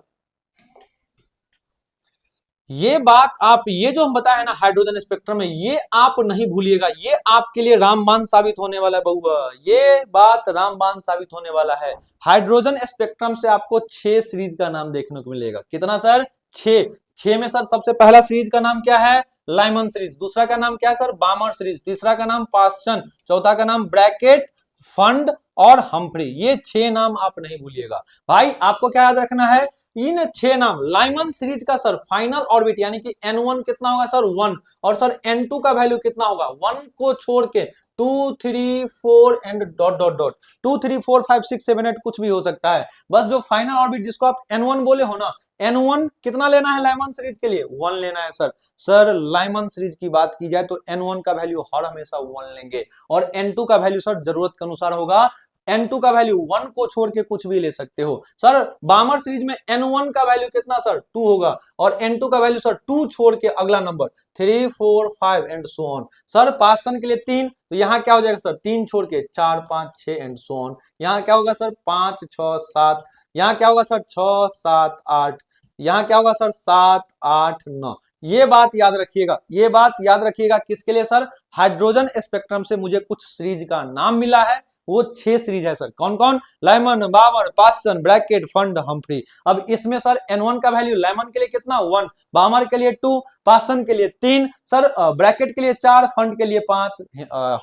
S1: ये बात आप, ये जो हम बताए ना हाइड्रोजन स्पेक्ट्रम में, ये आप नहीं भूलिएगा। ये आपके लिए रामबाण साबित होने वाला है बउआ, ये बात रामबाण साबित होने वाला है। हाइड्रोजन स्पेक्ट्रम से आपको 6 सीरीज का नाम देखने को मिलेगा। कितना सर? 6। 6 में सर सबसे पहला सीरीज का नाम क्या है? Lyman series. दूसरा का नाम क्या है सर? बामर सीरीज। तीसरा का नाम पास्चन। चौथा का नाम ब्रैकेट, फंड और हम्फ्री। ये 6 नाम आप नहीं भूलिएगा भाई। आपको क्या याद रखना है? इन 6 नाम। लाइमन सीरीज का सर फाइनल ऑर्बिट यानी कि N1 कितना होगा सर? 1। और सर N2 का वैल्यू कितना होगा? 1 को छोड़ के 2 3 4 एंड डॉट डॉट डॉट 2 3 4 5 6 7 8 कुछ भी हो सकता है। बस जो फाइनल ऑर्बिट जिसको आप N1 बोले हो ना, N1 कितना लेना है लाइमन सीरीज के लिए? 1 लेना है सर। सर लाइमन सीरीज की बात की जाए तो N1 का वैल्यू हर हमेशा 1 लेंगे, और N2 का वैल्यू सर जरूरत के अनुसार होगा। N2 का वैल्यू 1 को छोड़ के कुछ भी ले सकते हो सर। बामर सीरीज में N1 का वैल्यू कितना सर? 2 होगा, और N2 का वैल्यू सर 2 छोड़ के अगला number 3 4 5 and so on. Sir Paschen के लिए 3, तो यहाँ क्या हो जाएगा सर? 3 छोड़ के 4 5 6 एंड सो ऑन। यहाँ क्या होगा सर? 5 6 7। यहाँ क्या होगा सर? 6 7 8। यहाँ क्या होगा सर? 7 8 9। ये बात याद रखिएगा, ये बात याद रखिएगा। किसके लिए सर? हाइड्रोजन स्पेक्ट्रम से मुझे कुछ सीरीज का नाम मिला है, वो 6 सीरीज है सर। कौन कौन? Lyman, बामर, Paschen, bracket, fund, Humphry. अब इसमें सर N1 का वैल्यू लाइमन के लिए कितना? 1, बामर के लिए 2, पास्चन के लिए 3, सर ब्रैकेट के लिए 4, फंड के लिए 5,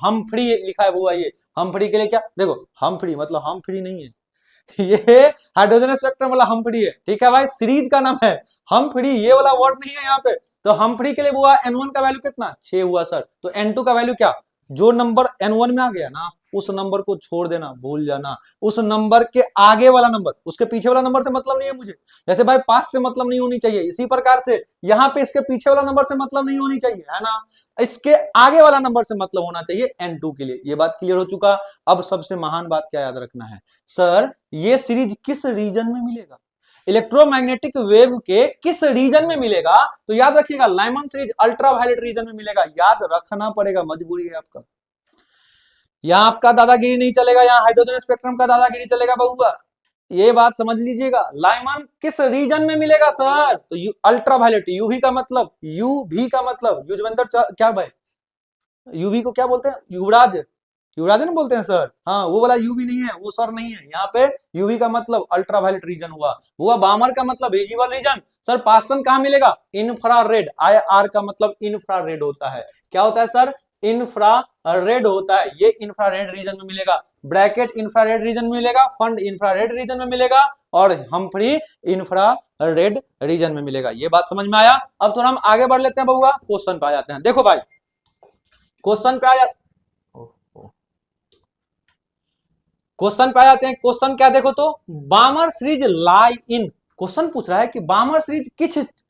S1: हम्फ्री लिखा है हुआ। ये हम्फ्री के लिए क्या? देखो हम्फ्री मतलब हम्फ्री नहीं है ये हाइड्रोजन स्पेक्ट्रम वाला हम्फ्री है, ठीक है भाई। सीरीज का नाम है हम्फ्री, ये वाला वर्ड नहीं है यहाँ पे। तो हम्फ्री के लिए हुआ N1 का वैल्यू कितना? 6 हुआ सर। तो N2 का वैल्यू क्या? जो नंबर N1 में आ गया ना, उस नंबर को छोड़ देना, भूल जाना। उस नंबर के आगे वाला नंबर, उसके पीछे वाला नंबर से मतलब नहीं है मुझे। जैसे भाई 5 से मतलब नहीं होनी चाहिए, इसी प्रकार से यहाँ पे इसके पीछे वाला नंबर से मतलब नहीं होनी चाहिए, है ना। इसके आगे वाला नंबर से मतलब होना चाहिए N2 के लिए। ये बात क्लियर हो चुका। अब सबसे महान बात क्या याद रखना है सर? ये सीरीज किस रीजन में मिलेगा? इलेक्ट्रोमैग्नेटिक वेव के किस रीजन में मिलेगा? तो याद रखिएगा लाइमन सीरीज अल्ट्रावायलेट रीजन में मिलेगा। याद रखना पड़ेगा, मजबूरी है आपका। यहाँ आपका दादागिरी नहीं चलेगा, यहाँ हाइड्रोजन स्पेक्ट्रम का दादागिरी चलेगा बहुआ। ये बात समझ लीजिएगा। लाइमन किस रीजन में मिलेगा सर? तो अल्ट्रावायलेट। यूवी का मतलब, यूवी का मतलब युजवेंद्र क्या भाई, यूवी को क्या बोलते हैं? युवराज, युवराज ना बोलते हैं सर। हाँ, वो वाला यूवी नहीं है, वो सर नहीं है। यहाँ पे यूवी का मतलब अल्ट्रावायलेट रीजन हुआ। बामर का मतलब विजिबल रीजन। सर पास्चन कहाँ मिलेगा? इंफ्रारेड। IR का मतलब इंफ्रारेड होता है। क्या होता है सर? इंफ्रारेड होता है, ये इंफ्रारेड रीजन में मिलेगा, ब्रैकेट इंफ्रारेड रीजन में मिलेगा, फंड इंफ्रारेड रीजन में मिलेगा और हम्फ्री इंफ्रारेड रीजन में मिलेगा। ये बात समझ में आया। अब थोड़ा हम आगे बढ़ लेते हैं बउआ, क्वेश्चन पे आ जाते हैं। देखो भाई क्वेश्चन पे आ जाते क्वेश्चन पे आ जाते हैं। क्वेश्चन क्या देखो तो, बामर सीरीज लाई इन, क्वेश्चन पूछ रहा है कि बामर सीरीज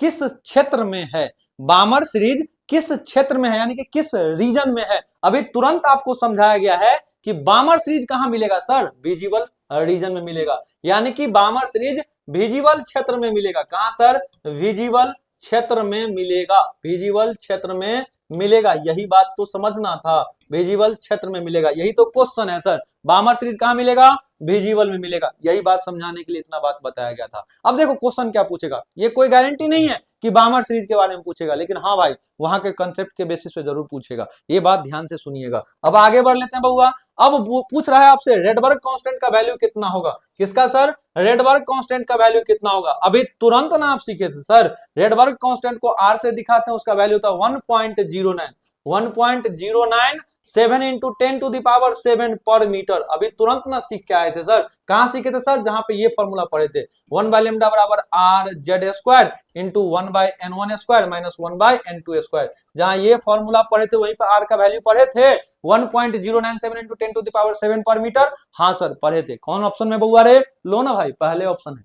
S1: किस क्षेत्र में है, बामर सीरीज किस क्षेत्र में है, यानी कि किस रीजन में है। अभी तुरंत आपको समझाया गया है कि बामर सीरीज कहां मिलेगा सर, विजिबल रीजन में मिलेगा, यानी कि बामर सीरीज विजिबल क्षेत्र में मिलेगा। कहां सर, विजिबल क्षेत्र में मिलेगा, विजिबल क्षेत्र में मिलेगा, यही बात तो समझना था, विजिबल क्षेत्र में मिलेगा, यही तो क्वेश्चन है सर। बामर सीरीज कहां मिलेगा, विजिबल में मिलेगा, यही बात समझाने के लिए इतना बात बताया गया था। अब देखो क्वेश्चन क्या पूछेगा, ये कोई गारंटी नहीं है कि बामर सीरीज के बारे में पूछेगा, लेकिन हाँ भाई वहां के कंसेप्ट के बेसिस पे जरूर पूछेगा, ये बात ध्यान से सुनिएगा। अब आगे बढ़ लेते हैं बउआ। अब वो पूछ रहा है आपसे रेडबर्ग कांस्टेंट का वैल्यू कितना होगा, किसका सर, रेडबर्ग कांस्टेंट का वैल्यू कितना होगा। अभी तुरंत ना आप सीखे थे सर, रेडबर्ग कांस्टेंट को आर से दिखाते हैं, उसका वैल्यू था 1.09, 1.09 7 इंटू 10 टू द पावर 7 पर मीटर। अभी तुरंत ना सीख के आए थे सर, कहां सीखे थे सर, जहां पे ये फॉर्मूला पढ़े थे, 1 बाय लैम्डा बराबर R Z square into 1 by n1 square minus 1 by n2 square, जहां ये फॉर्मूला पढ़े थे वहीं पर आर का वैल्यू पढ़े थे 1.097 इंटू 10 टू द पावर 7 पर मीटर। हाँ सर पढ़े थे। कौन ऑप्शन में बउआ रे, लो ना भाई, पहले ऑप्शन है,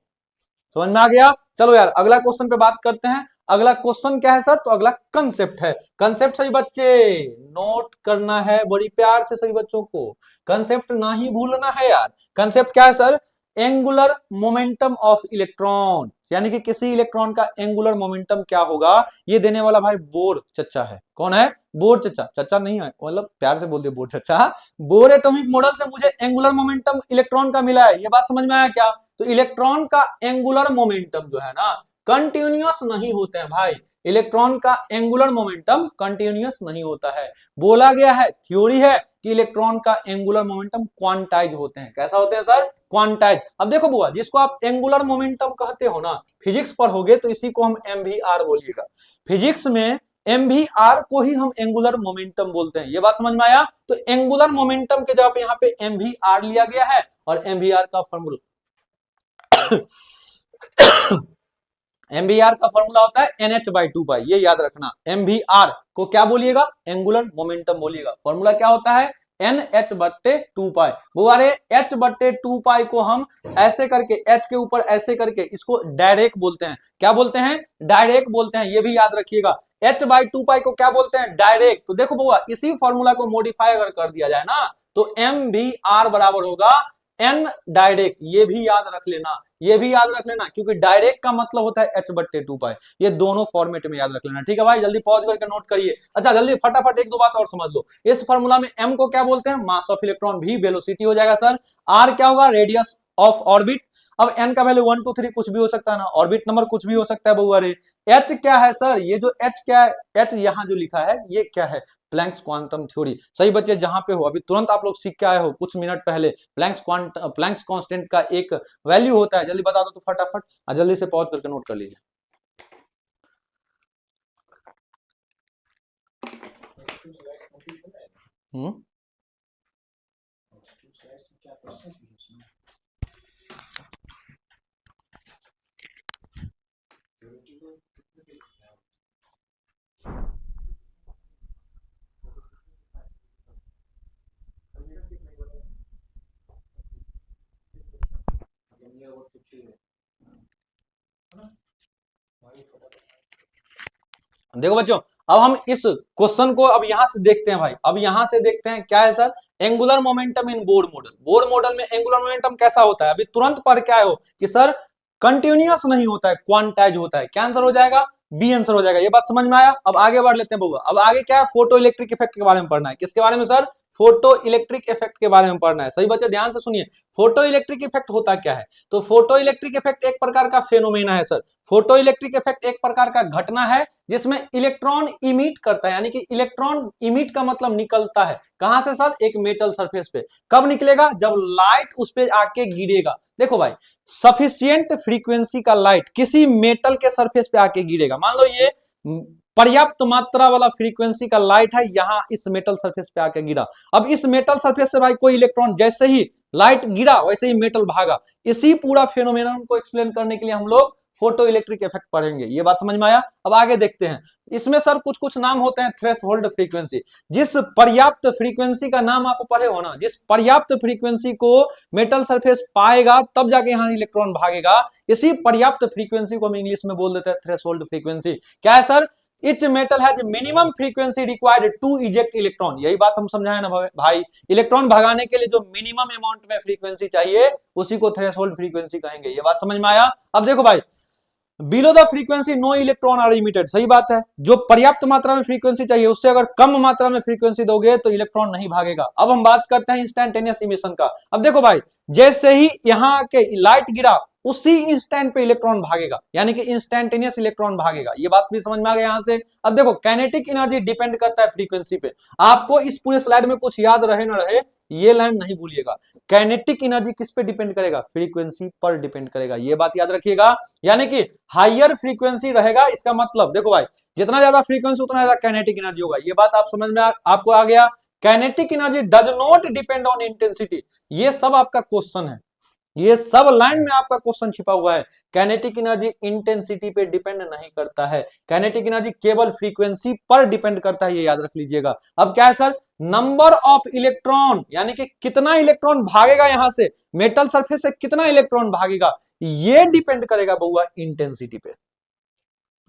S1: समझ में आ गया। चलो यार अगला क्वेश्चन पे बात करते हैं। अगला क्वेश्चन क्या है सर, तो अगला कंसेप्ट है। कंसेप्ट सभी बच्चे नोट करना है बड़ी प्यार से, सभी बच्चों को कंसेप्ट ना ही भूलना है यार। कंसेप्ट क्या है sir, angular momentum of electron, यानी कि किसी इलेक्ट्रॉन का एंगुलर मोमेंटम क्या होगा, ये देने वाला भाई बोर चचा है। कौन है, बोर चचा, चचा नहीं है मतलब प्यार से बोल दिया बोर चचा। बोर एटॉमिक मॉडल से मुझे एंगुलर मोमेंटम इलेक्ट्रॉन का मिला है, ये बात समझ में आया क्या। तो इलेक्ट्रॉन का एंगुलर मोमेंटम जो है ना कंटिन्यूअस नहीं होते हैं भाई, इलेक्ट्रॉन का एंगुलर मोमेंटम कंटिन्यूअस नहीं होता है। बोला गया है, थ्योरी है कि इलेक्ट्रॉन का एंगुलर मोमेंटम क्वांटाइज होते हैं। कैसा होते हैं सर, क्वांटाइज। अब देखो बुआ, जिसको आप एंगुलर मोमेंटम कहते हो ना, फिजिक्स पढ़ोगे तो इसी को हम एमवीआर बोलिएगा, फिजिक्स में एमवीआर को ही हम एंगुलर मोमेंटम बोलते हैं। ये बात समझ में आया। तो एंगुलर मोमेंटम के जगह पे यहाँ पे एमवीआर लिया गया है, और एमवीआर का फॉर्मूला एमवीआर का फॉर्मूला होता है NH/2 ये याद रखना। एमवीआर को क्या बोलिएगा, एंगुलर मोमेंटम बोलिएगा। फॉर्मूला क्या होता है, NH/2 वो अरे H/2 को हम ऐसे करके, H के ऊपर ऐसे करके इसको डायरेक्ट बोलते हैं। क्या बोलते हैं, डायरेक्ट बोलते हैं, ये भी याद रखिएगा। H/2 को क्या बोलते हैं, डायरेक्ट। तो देखो बउआ, इसी फॉर्मूला को मॉडिफाई अगर कर दिया जाए ना, तो एमवीआर बराबर होगा एन डायरेक्ट। ये भी याद रख लेना, ये भी याद रख लेना, क्योंकि डायरेक्ट का मतलब होता है H/2। ये दोनों फॉर्मेट में याद रख लेना, ठीक है भाई। जल्दी पॉज करके नोट करिए। अच्छा जल्दी फटाफट एक दो बात और समझ लो। इस फॉर्मूला में M को क्या बोलते हैं, मास ऑफ इलेक्ट्रॉन, भी वेलोसिटी हो जाएगा सर। R क्या होगा, रेडियस ऑफ ऑर्बिट। अब n का वैल्यू 1 2 3 कुछ भी हो सकता है ना, ऑर्बिट नंबर कुछ भी हो सकता है बउआ रे। H क्या है सर, ये जो H क्या है, H यहाँ जो लिखा है ये क्या है, प्लैंक्स क्वांटम थ्योरी। सही बच्चे जहां पे हो, अभी तुरंत आप लोग सीख के आए हो कुछ मिनट पहले, प्लैंक्स कांस्टेंट का एक वैल्यू होता है। जल्दी बता दो तो फटाफट, जल्दी से पॉज करके नोट कर लीजिए। देखो बच्चों, अब हम इस क्वेश्चन को अब यहां से देखते हैं भाई। अब यहां से देखते हैं क्या है सर, एंगुलर मोमेंटम इन बोर मॉडल। बोर मॉडल में एंगुलर मोमेंटम कैसा होता है, अभी तुरंत पढ़ के आए हो कि सर कंटिन्यूअस नहीं होता है, क्वांटाइज होता है। क्या आंसर हो जाएगा, बी आंसर हो जाएगा। ये बात समझ में आया। अब आगे बढ़ लेते हैं बउआ। अब आगे क्या है, फोटो इलेक्ट्रिक इफेक्ट के बारे में पढ़ना है। किसके बारे में सर, फोटो इलेक्ट्रिक इफेक्ट के बारे में पढ़ना है। सही बच्चे ध्यान से सुनिए, फोटो इलेक्ट्रिक इफेक्ट होता क्या है। तो फोटो इलेक्ट्रिक इफेक्ट एक प्रकार का फेनोमेना है सर। फोटो इलेक्ट्रिक इफेक्ट एक प्रकार का घटना है जिसमें इलेक्ट्रॉन इमिट करता है, यानी कि इलेक्ट्रॉन इमिट का मतलब निकलता है। कहां से सर, एक मेटल सरफेस पे। कब निकलेगा, जब लाइट उस पे आके गिरेगा। देखो भाई, सफिशियंट फ्रीक्वेंसी का लाइट किसी मेटल के सरफेस पे आके गिरेगा। मान लो ये पर्याप्त मात्रा वाला फ्रीक्वेंसी का लाइट है, यहां इस मेटल सरफेस पे आके गिरा। अब इस मेटल सरफेस से भाई कोई इलेक्ट्रॉन, जैसे ही लाइट गिरा वैसे ही मेटल भागा। इसी पूरा फेनोमेनन को एक्सप्लेन करने के लिए हम लोग फोटो इलेक्ट्रिक इफेक्ट पढ़ेंगे। ये बात समझ में आया? अब आगे देखते हैं। इसमें सर कुछ कुछ नाम होते हैं, थ्रेशोल्ड फ्रीक्वेंसी। जिस पर्याप्त फ्रीक्वेंसी का नाम आप पढ़े हो ना, जिस पर्याप्त फ्रीक्वेंसी को मेटल सरफेस पाएगा तब जाके यहां इलेक्ट्रॉन भागेगा, इसी पर्याप्त फ्रीक्वेंसी को हम इंग्लिश में बोल देते हैं थ्रेशोल्ड फ्रीक्वेंसी। क्या है sir? Each metal has minimum frequency required to eject electron. यही बात हम समझाए ना भाई, इलेक्ट्रॉन भगाने के लिए जो मिनिमम अमाउंट में फ्रीक्वेंसी चाहिए उसी को थ्रेशोल्ड फ्रीक्वेंसी कहेंगे। ये बात समझ में आया? अब देखो भाई, below the frequency no electron are emitted, सही बात है। जो पर्याप्त मात्रा में फ्रीक्वेंसी चाहिए उससे अगर कम मात्रा में फ्रीक्वेंसी दोगे तो इलेक्ट्रॉन नहीं भागेगा। अब हम बात करते हैं इंस्टैंटेनियस इमिशन का। अब देखो भाई, जैसे ही यहां के लाइट गिरा उसी इंस्टेंट पे इलेक्ट्रॉन भागेगा, यानी कि इंस्टैंटेनियस इलेक्ट्रॉन भागेगा। ये बात भी समझ में आ गया यहां से। अब देखो, काइनेटिक एनर्जी डिपेंड करता है फ्रीक्वेंसी पे। आपको इस पूरे स्लाइड में कुछ याद रहे ना रहे, ये लाइन नहीं भूलिएगा। काइनेटिक एनर्जी किस पे डिपेंड करेगा? फ्रीक्वेंसी पर डिपेंड करेगा। ये बात याद रखिएगा। यानी कि हायर फ्रीक्वेंसी रहेगा, इसका मतलब देखो भाई, जितना ज्यादा फ्रीक्वेंसी उतना ज्यादा काइनेटिक एनर्जी होगा। ये बात आप समझ में आपको आ गया। Kinetic energy does not depend on intensity. ये सब आपका क्वेश्चन है, ये सब लाइन में आपका क्वेश्चन छिपा हुआ है। काइनेटिक एनर्जी इंटेंसिटी पे डिपेंड नहीं करता है, काइनेटिक एनर्जी केवल फ्रीक्वेंसी पर डिपेंड करता है। ये याद रख लीजिएगा। अब क्या है सर? नंबर ऑफ इलेक्ट्रॉन, यानी कि कितना इलेक्ट्रॉन भागेगा यहां से, मेटल सरफेस से कितना इलेक्ट्रॉन भागेगा, ये डिपेंड करेगा बउआ इंटेंसिटी पे।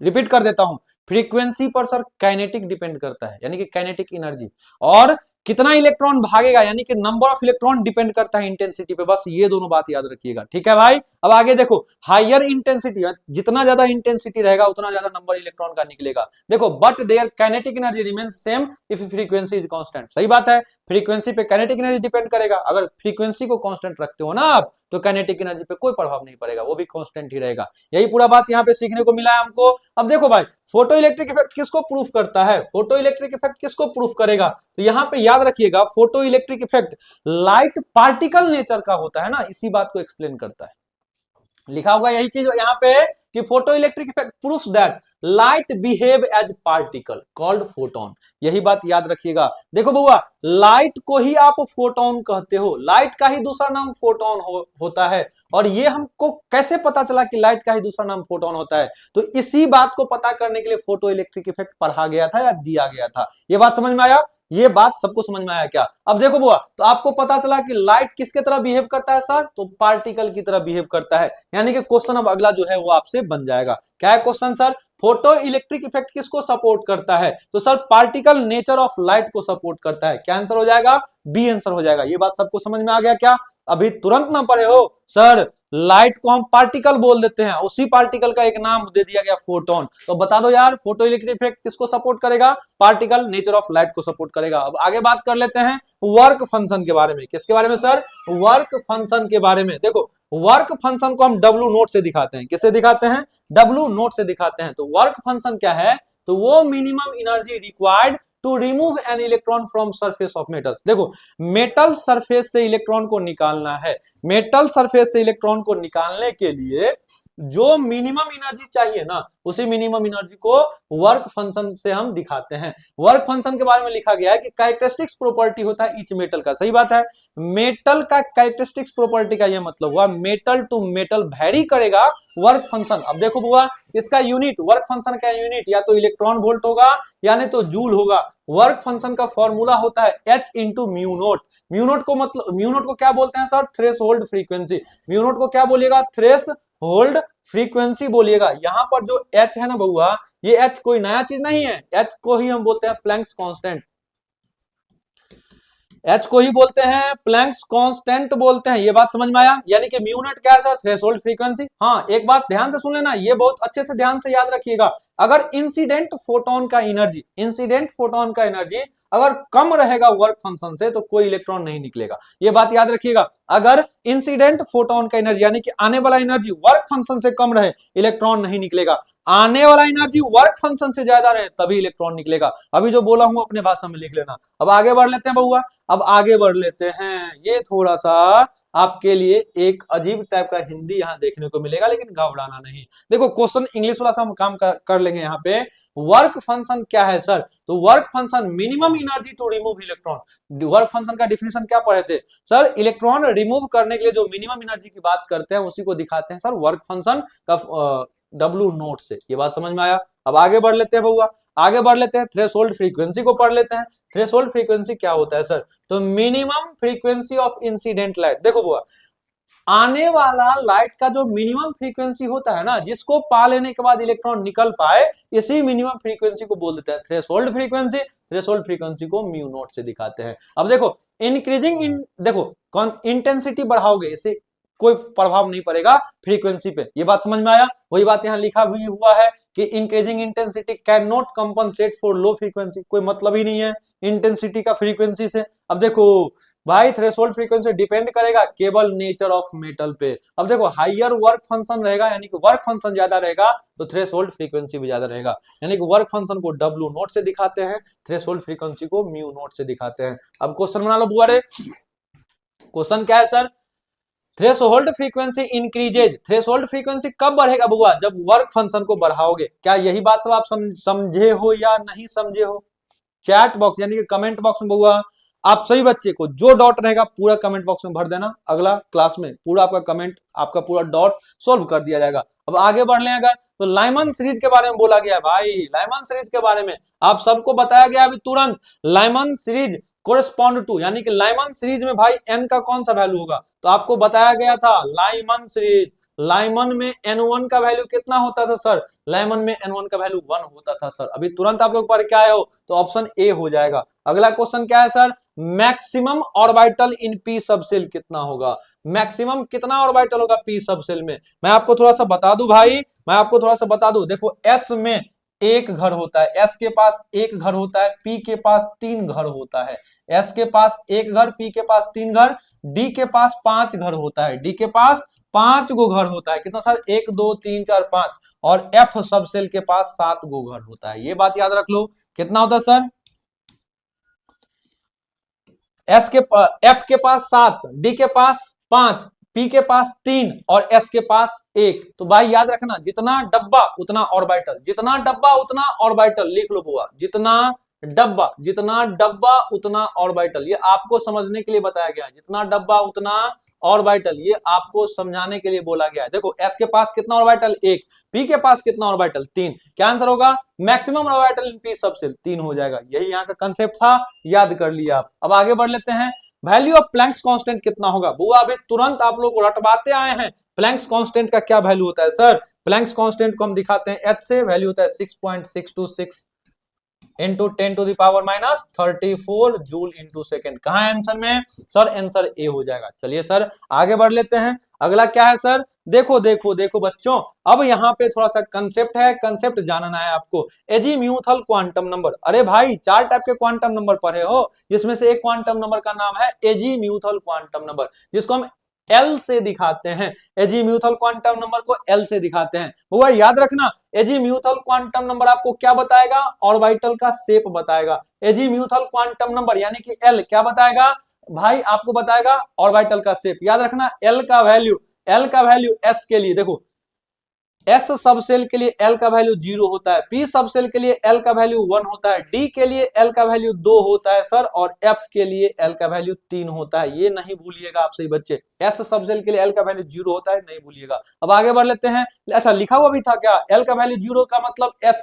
S1: रिपीट कर देता हूं, फ्रीक्वेंसी पर सर काइनेटिक डिपेंड करता है, यानी कि काइनेटिक एनर्जी, और कितना इलेक्ट्रॉन भागेगा यानी कि नंबर ऑफ इलेक्ट्रॉन डिपेंड करता है इंटेंसिटी पे। बस ये दोनों बात याद रखिएगा, ठीक है भाई। अब आगे देखो, हायर इंटेंसिटी, जितना ज्यादा इंटेंसिटी रहेगा उतना ज्यादा नंबर इलेक्ट्रॉन का निकलेगा। देखो, but their kinetic energy remains same if frequency is constant. सही बात है, फ्रीक्वेंसी पे काइनेटिक एनर्जी डिपेंड करेगा। अगर फ्रीक्वेंसी को कांस्टेंट रखते हो ना आप, तो काइनेटिक एनर्जी पे कोई प्रभाव नहीं पड़ेगा, वो भी कांस्टेंट ही रहेगा। यही पूरा बात यहाँ पे सीखने को मिला है हमको। अब देखो भाई, फोटो इलेक्ट्रिक इफेक्ट किसको प्रूफ करता है? फोटो इलेक्ट्रिक इफेक्ट किसको प्रूफ करेगा? तो यहां पे याद रखिएगा, photo electric effect light particle nature का होता है ना, इसी बात को एक्सप्लेन करता है। लिखा होगा यही चीज यहाँ पे कि photo electric effect proves that light behave as particle called photon. यही बात याद रखिएगा। देखो बुआ, लाइट को ही आप फोटोन कहते हो, लाइट का ही दूसरा नाम फोटोन होता है। और ये हमको कैसे पता चला कि लाइट का ही दूसरा नाम फोटोन होता है? तो इसी बात को पता करने के लिए फोटो इलेक्ट्रिक इफेक्ट पढ़ा गया था या दिया गया था। ये बात समझ में आया? ये बात सबको समझ में आया क्या? अब देखो बुआ, तो आपको पता चला कि लाइट किसके तरह बिहेव करता है सर? तो पार्टिकल की तरह बिहेव करता है। यानी कि क्वेश्चन अब अगला जो है वो आपसे बन जाएगा। क्या है question sir? Photo electric effect किसको सपोर्ट करता है? तो sir particle nature of light को सपोर्ट करता है। क्या आंसर हो जाएगा? बी आंसर हो जाएगा। ये बात सबको समझ में आ गया क्या? अभी तुरंत ना पढ़े हो सर, लाइट को हम पार्टिकल बोल देते हैं, उसी पार्टिकल का एक नाम दे दिया गया फोटोन। तो बता दो यार, फोटो इलेक्ट्रिक इफेक्ट किसको सपोर्ट करेगा? पार्टिकल नेचर ऑफ लाइट को सपोर्ट करेगा। अब आगे बात कर लेते हैं वर्क फंक्शन के बारे में। किसके बारे में सर? वर्क फंक्शन के बारे में। देखो, वर्क फंक्शन को हम डब्ल्यू नोट से दिखाते हैं। किससे दिखाते हैं? डब्ल्यू नोट से दिखाते हैं। तो वर्क फंक्शन क्या है? तो वो minimum energy required to remove an electron from surface of metal. देखो, मेटल सरफेस से इलेक्ट्रॉन को निकालना है। मेटल सरफेस से इलेक्ट्रॉन को निकालने के लिए जो मिनिमम एनर्जी चाहिए ना, उसी मिनिमम एनर्जी को वर्क फंक्शन से हम दिखाते हैं। वर्क फंक्शन के बारे में लिखा गया है कि कैरेक्टरिस्टिक्स प्रॉपर्टी होता है ईच मेटल का। सही बात है, मेटल का कैरेक्टरिस्टिक्स प्रॉपर्टी का यह मतलब हुआ मेटल टू मेटल वेरी करेगा वर्क फंक्शन। अब देखो बुआ, इसका यूनिट, वर्क फंक्शन का यूनिट या तो इलेक्ट्रॉन वोल्ट होगा या नहीं तो जूल होगा। वर्क फंक्शन का फॉर्मूला होता है H into mu naught. Mu naught को मतलब, म्यू नोट को क्या बोलते हैं sir? Threshold frequency. Mu naught को क्या बोलिएगा? थ्रेश होल्ड फ्रीक्वेंसी बोलिएगा। यहां पर जो H है ना बउआ, ये H कोई नया चीज नहीं है। H को ही हम बोलते हैं प्लैंक्स कांस्टेंट। H को ही बोलते हैं प्लैंक्स कांस्टेंट बोलते हैं। ये बात समझ में आया? यानी कि म्यू नॉट क्या है? Threshold frequency. हाँ, एक बात ध्यान से सुन लेना, ये बहुत अच्छे से ध्यान से याद रखिएगा। अगर इंसिडेंट फोटोन का एनर्जी, इंसिडेंट फोटोन का एनर्जी अगर कम रहेगा वर्क फंक्शन से तो कोई इलेक्ट्रॉन नहीं निकलेगा। ये बात याद रखिएगा। अगर इंसिडेंट फोटोन का एनर्जी यानी कि आने वाला एनर्जी वर्क फंक्शन से कम रहे, इलेक्ट्रॉन नहीं निकलेगा। आने वाला एनर्जी वर्क फंक्शन से ज्यादा रहे तभी इलेक्ट्रॉन निकलेगा। अभी जो बोला हूं अपने भाषा में लिख लेना। अब आगे बढ़ लेते हैं बउआ। अब आगे बढ़ लेते हैं। ये थोड़ा सा आपके लिए एक अजीब टाइप का हिंदी यहाँ देखने को मिलेगा, लेकिन घबराना नहीं। देखो क्वेश्चन इंग्लिश वाला सा हम काम कर लेंगे यहाँ पे। वर्क फंक्शन क्या है सर? तो work function minimum energy to remove electron. Work function का डिफिनेशन क्या पढ़े थे सर? इलेक्ट्रॉन रिमूव करने के लिए जो मिनिमम एनर्जी की बात करते हैं उसी को दिखाते हैं सर वर्क फंक्शन का डब्ल्यू नोट से। ये बात समझ में आया? अब आगे बढ़ लेते हैं बउआ, आगे बढ़ लेते हैं, थ्रेशोल्ड फ्रीक्वेंसी को पढ़ लेते हैं। थ्रेशोल्ड फ्रीक्वेंसी क्या होता है सर? तो minimum frequency of incident light. देखो बुआ, आने वाला लाइट का जो मिनिमम फ्रीक्वेंसी होता है ना, जिसको पा लेने के बाद इलेक्ट्रॉन निकल पाए, इसी मिनिमम फ्रीक्वेंसी को बोल देते हैं थ्रेशोल्ड फ्रीक्वेंसी। थ्रेशोल्ड फ्रीक्वेंसी को म्यू नॉट से दिखाते हैं। अब देखो इंक्रीजिंग इन, देखो कौन इंटेंसिटी बढ़ाओगे इससे कोई प्रभाव नहीं पड़ेगा फ्रीक्वेंसी पे। ये बात समझ में आया? वही बात यहाँ लिखा भी हुआ है कि increasing intensity can not compensate for low frequency. कोई मतलब ही नहीं है इंटेंसिटी का फ्रीक्वेंसी से। अब देखो भाई थ्रेशोल्ड फ्रीक्वेंसी डिपेंड करेगा केवल नेचर ऑफ मेटल पे। अब देखो हाइयर वर्क फंक्शन रहेगा, यानी कि वर्क फंक्शन ज्यादा रहेगा तो थ्रेशोल्ड फ्रीक्वेंसी भी ज्यादा रहेगा। यानी कि वर्क फंक्शन को डब्ल्यू नोट से दिखाते हैं, थ्रेशोल्ड फ्रीक्वेंसी को म्यू नोट से दिखाते हैं। अब क्वेश्चन बना लो बुआ रे। क्वेश्चन क्या है sir? Threshold frequency increases. Threshold frequency कब बढ़ेगा बुआ? जब वर्क फंक्शन को बढ़ाओगे। क्या यही बात सब आप समझे हो या नहीं समझे हो? चैट बॉक्स यानी कि कमेंट बॉक्स में बुआ आप सभी बच्चे को जो डॉट रहेगा पूरा कमेंट बॉक्स में भर देना। अगला क्लास में पूरा आपका कमेंट, आपका पूरा डॉट सोल्व कर दिया जाएगा। अब आगे बढ़ लें अगर, तो लाइमन सीरीज के बारे में बोला गया भाई। लाइमन सीरीज के बारे में आप सबको बताया गया अभी तुरंत। लाइमन सीरीज कोरेस्पॉन्ड टू, यानी कि लाइमन सीरीज में भाई एन का कौन सा वैल्यू होगा? तो आपको बताया गया था लाइमन सीरीज, लाइमन में N1 का वैल्यू कितना होता था सर? लाइमन में N1 का वैल्यू 1 होता था सर। अभी तुरंत आप लोग पढ़ के आए हो तो ऑप्शन ए हो जाएगा। अगला क्वेश्चन क्या है sir? Maximum orbital in P subshell कितना होगा? मैक्सिमम कितना ऑर्बिटल होगा पी सबसेल में? मैं आपको थोड़ा सा बता दूं भाई, मैं आपको थोड़ा सा बता दूं। देखो एस में एक घर होता है, एस के पास एक घर होता है, पी के पास 3 घर होता है। एस के पास एक घर, पी के पास 3 घर, डी के पास 5 घर होता है, डी के पास 5 गो घर होता है। कितना सर? 1 2 3 4 5। और एफ सबसेल के पास 7 गो घर होता है। ये बात याद रख लो। कितना होता है सर? एफ के पास 7, डी के पास 5, पी के पास 3 और एस के पास 1। तो भाई याद रखना जितना डब्बा उतना ऑर्बिटल, जितना डब्बा उतना ऑर्बिटल। लिख लो बुआ, जितना डब्बा उतना ऑर्बिटल। ये आपको समझने के लिए बताया गया है। जितना डब्बा उतना ऑर्बिटल, ये आपको समझाने के लिए बोला गया है। देखो एस के पास कितना ऑर्बिटल? 1, पी के पास कितना ऑर्बिटल? 3। क्या आंसर होगा? Maximum orbital in P subshell 3 हो जाएगा। यही यहाँ का कंसेप्ट था, याद कर लिया आप। अब आगे बढ़ लेते हैं। वैल्यू ऑफ प्लैंक्स कांस्टेंट कितना होगा? बुआ अभी तुरंत आप लोग रटवाते आए हैं। प्लैंक्स कांस्टेंट का क्या वैल्यू होता है सर? प्लैंक्स कांस्टेंट को हम दिखाते हैं एच से। वैल्यू होता है 6.626 into 10 to the power minus 34 joule into second. कहा है आंसर में सर? आंसर ए हो जाएगा। चलिए सर आगे बढ़ लेते हैं। अगला क्या है सर? देखो देखो देखो बच्चों, अब यहाँ पे थोड़ा सा कंसेप्ट है, कंसेप्ट जानना है आपको। Azimuthal quantum number. अरे भाई 4 टाइप के क्वांटम नंबर पढ़े हो, जिसमें से एक क्वांटम नंबर का नाम है एजीम्यूथल क्वांटम नंबर, जिसको हम एल से दिखाते हैं। एजीम्यूथल क्वांटम नंबर को एल से दिखाते हैं। वो याद रखना, एजीम्यूथल क्वांटम नंबर आपको क्या बताएगा? ऑर्बिटल का शेप बताएगा। एजीम्यूथल क्वांटम नंबर यानी कि एल क्या बताएगा भाई? आपको बताएगा ऑर्बिटल का शेप। याद रखना एल का वैल्यू एस के लिए, देखो एस सबसेल के लिए एल का वैल्यू 0 होता है, पी सबसेल के लिए एल का वैल्यू 1 होता है, डी के लिए एल का वैल्यू 2 होता है सर, और एफ के लिए एल का वैल्यू 3 होता है। ये नहीं भूलिएगा आप सही बच्चे। एस सबसेल के लिए एल का वैल्यू 0 होता है, नहीं भूलिएगा। अब आगे बढ़ लेते हैं। ऐसा लिखा हुआ भी था क्या? एल का वैल्यू 0 का मतलब एस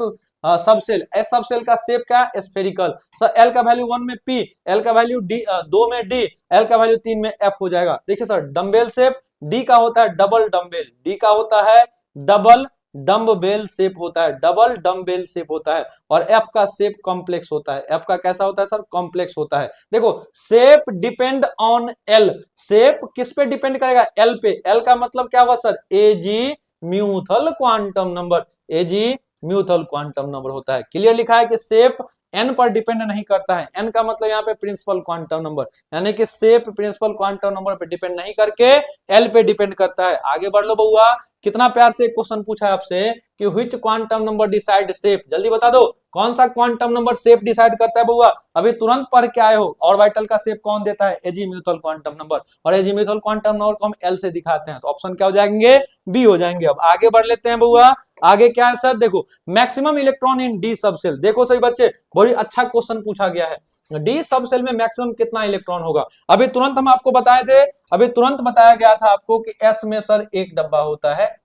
S1: सबसेल, एस सबसेल का शेप क्या? स्फेरिकल। सर एल का वैल्यू 1 में पी, एल का वैल्यू 2 में डी, एल का वैल्यू 3 में एफ हो जाएगा। देखिए सर डम्बेल शेप, डी का होता है डबल डम्बेल, डी का होता है डबल डम्बेल शेप होता है, डबल डम्बेल शेप होता है। और एफ का शेप कॉम्प्लेक्स होता है। एफ का कैसा होता है सर? कॉम्प्लेक्स होता है। देखो shape depend on L, shape किस पे डिपेंड करेगा? एल पे। एल का मतलब क्या होगा सर? एजी म्यूथल क्वांटम नंबर, एजी म्यूथल क्वांटम नंबर होता है। क्लियर लिखा है कि शेप एन पर डिपेंड नहीं करता है। एन का मतलब यहाँ पे प्रिंसिपल क्वांटम नंबर, यानी कि शेप प्रिंसिपल क्वांटम नंबर पे डिपेंड नहीं करके एल पे डिपेंड करता है। आगे बढ़ लो बउआ, कितना प्यार से क्वेश्चन पूछा है आपसे कि which quantum number decide shape. जल्दी बता दो, कौन सा क्वांटम नंबर शेप डिसाइड करता है बउआ? अभी तुरंत पढ़ के आए हो, ऑर्बिटल का शेप कौन देता है? एजीम्यूथल क्वांटम नंबर, और एजीम्यूथल क्वांटम नंबर को हम एल से दिखाते हैं, तो ऑप्शन क्या हो जाएंगे? बी हो जाएंगे। अब आगे बढ़ लेते हैं बउआ, आगे क्या है सर? देखो मैक्सिमम इलेक्ट्रॉन इन डी सब सेल, देखो सही बच्चे, बड़ी अच्छा क्वेश्चन पूछा गया है, डी सब सेल में मैक्सिमम कितना इलेक्ट्रॉन होगा? अभी तुरंत हम आपको बताए थे, अभी तुरंत बताया गया था आपको कि एस में सर 1 डब्बा होता है,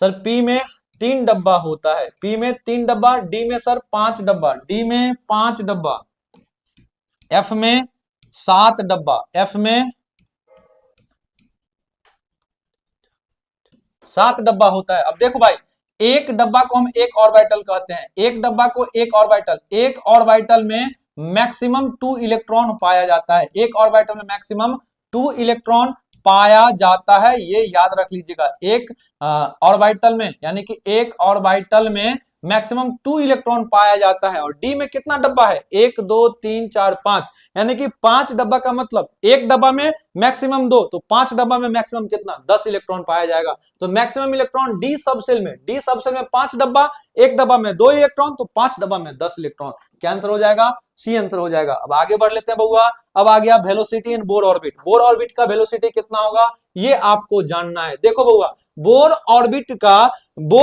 S1: सर पी में 3 डब्बा होता है, पी में 3 डब्बा, डी में सर 5 डब्बा, डी में 5 डब्बा, एफ में 7 डब्बा, एफ में 7 डब्बा होता है। अब देखो भाई, एक डब्बा को हम एक ऑर्बिटल कहते हैं, एक डब्बा को एक ऑर्बिटल, एक ऑर्बिटल में मैक्सिमम 2 इलेक्ट्रॉन पाया जाता है, एक ऑर्बिटल में मैक्सिमम 2 इलेक्ट्रॉन पाया जाता है, ये याद रख लीजिएगा। एक ऑर्बिटल में, यानी कि एक ऑर्बिटल में मैक्सिमम 2 इलेक्ट्रॉन पाया जाता है। और डी में कितना डब्बा है? 1 2 3 4 5, यानी कि 5 डब्बा का मतलब एक डब्बा में मैक्सिमम 2, तो 5 डब्बा में मैक्सिमम कितना? 10 इलेक्ट्रॉन पाया जाएगा। तो मैक्सिमम इलेक्ट्रॉन डी सब सेल में, डी सब सेल में 5 डब्बा, एक डब्बा में 2 इलेक्ट्रॉन, तो 5 डब्बा में 10 इलेक्ट्रॉन। क्या आंसर हो जाएगा? सी आंसर हो जाएगा। अब आगे बढ़ लेते हैं बउआ, अब आ गया वेलोसिटी इन बोर ऑर्बिट। बोर ऑर्बिट का वेलोसिटी कितना होगा, ये आपको जानना है। देखो बउआ, बोर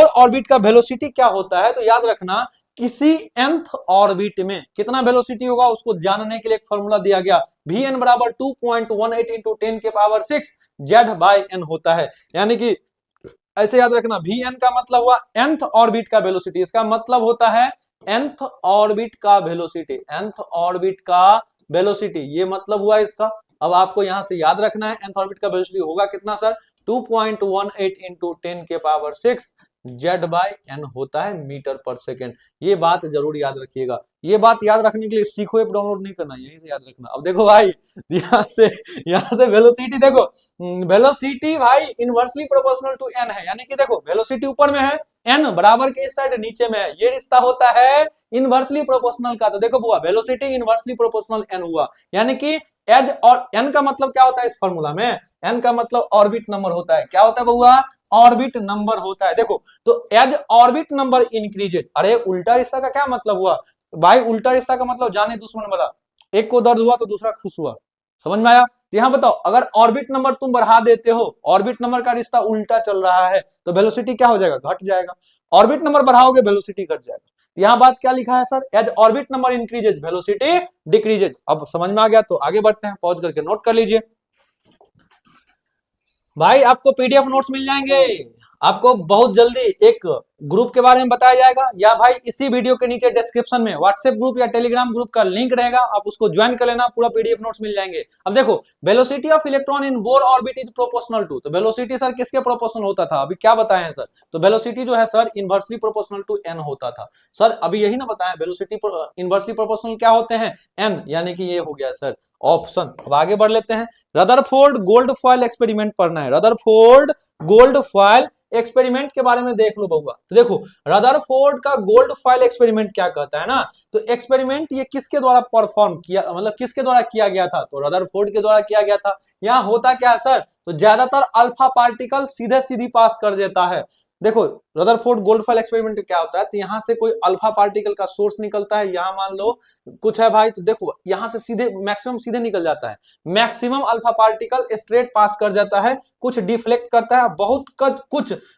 S1: ऑर्बिट का वेलोसिटी क्या होता है, तो याद रखना, किसी nth ऑर्बिट में कितना वेलोसिटी होगा उसको जानने के लिए एक फॉर्मूला दिया गया, Vn बराबर 2.18 इंटू 10 के पावर 6 Z/n होता है। यानी कि ऐसे याद रखना, Vn का मतलब हुआ nth ऑर्बिट का वेलोसिटी, इसका मतलब होता है nth ऑर्बिट का वेलोसिटी, nth ऑर्बिट का वेलोसिटी, ये मतलब हुआ इसका। अब आपको यहां से याद रखना है nth ऑर्बिट का वेलोसिटी होगा कितना सर? 2.18 इंटू 10 के पावर 6 Z/n होता है मीटर पर सेकेंड। ये बात जरूर याद रखिएगा। ये बात याद रखने के लिए सीखो ऐप डाउनलोड नहीं करना, यहीं से याद रखना। अब देखो भाई, यहाँ से वेलोसिटी देखो, वेलोसिटी भाई इनवर्सली प्रोपोर्शनल टू n है, यानी कि देखो वेलोसिटी ऊपर में है, n बराबर के इस साइड नीचे में है, ये रिश्ता होता है इनवर्सली प्रोपोर्शनल का। तो देखो बुआ, वेलोसिटी इनवर्सली प्रोपोर्शनल n हुआ, यानी कि एज, और n का मतलब क्या होता है इस फॉर्मूला में? n का मतलब ऑर्बिट नंबर होता है। क्या होता है बउआ? ऑर्बिट नंबर होता है। देखो, तो एज ऑर्बिट नंबर इंक्रीजेज, अरे उल्टा रिश्ता का क्या मतलब हुआ भाई? उल्टा रिश्ता का मतलब जाने दुश्मन वाला, एक को दर्द हुआ तो दूसरा खुश हुआ, समझ में आया? तो यहाँ बताओ, अगर ऑर्बिट नंबर तुम बढ़ा देते हो, ऑर्बिट नंबर का रिश्ता उल्टा चल रहा है, तो वेलोसिटी क्या हो जाएगा? घट जाएगा। ऑर्बिट नंबर बढ़ाओगे वेलोसिटी घट जाएगा। यहाँ बात क्या लिखा है sir? As orbit number increases velocity decreases. अब समझ में आ गया, तो आगे बढ़ते हैं, पॉज करके नोट कर लीजिए। भाई आपको पीडीएफ नोट्स मिल जाएंगे, आपको बहुत जल्दी एक ग्रुप के बारे में बताया जाएगा, या भाई इसी वीडियो के नीचे डिस्क्रिप्शन में व्हाट्सएप ग्रुप या टेलीग्राम ग्रुप का लिंक रहेगा, आप उसको ज्वाइन कर लेना, पूरा पीडीएफ नोट्स मिल जाएंगे। अब देखो, velocity of electron in Bohr orbit is proportional to, तो वेलोसिटी सर किसके प्रोपोर्शनल होता था? अभी क्या बताए हैं सर? तो वेलोसिटी जो है sir inversely proportional to n होता था। सर अभी यही ना बताएं, वेलोसिटी इनवर्सली प्रोपोर्शनल क्या होते हैं? n, यानी कि ये हो गया सर ऑप्शन। अब आगे बढ़ लेते हैं, रदरफोर्ड गोल्डफॉयल एक्सपेरिमेंट पढ़ना है, रदरफोर्ड गोल्डफॉयल एक्सपेरिमेंट के बारे में देख लो बउआ। तो देखो, रदरफोर्ड का गोल्डफॉयल एक्सपेरिमेंट क्या कहता है ना, तो एक्सपेरिमेंट ये किसके द्वारा परफॉर्म किया, मतलब किसके द्वारा किया गया था? तो रदरफोर्ड के द्वारा किया गया था। यहाँ होता क्या है सर? तो ज्यादातर अल्फा पार्टिकल सीधे सीधी पास कर देता है। देखो, रदरफोर्ड गोल्डफॉयल एक्सपेरिमेंट क्या होता है, तो यहाँ से कोई अल्फा पार्टिकल का सोर्स निकलता है, यहाँ मान लो कुछ है भाई, तो देखो यहाँ से सीधे मैक्सिमम सीधे निकल जाता है, मैक्सिमम अल्फा पार्टिकल स्ट्रेट पास कर जाता है, कुछ डिफ्लेक्ट करता है,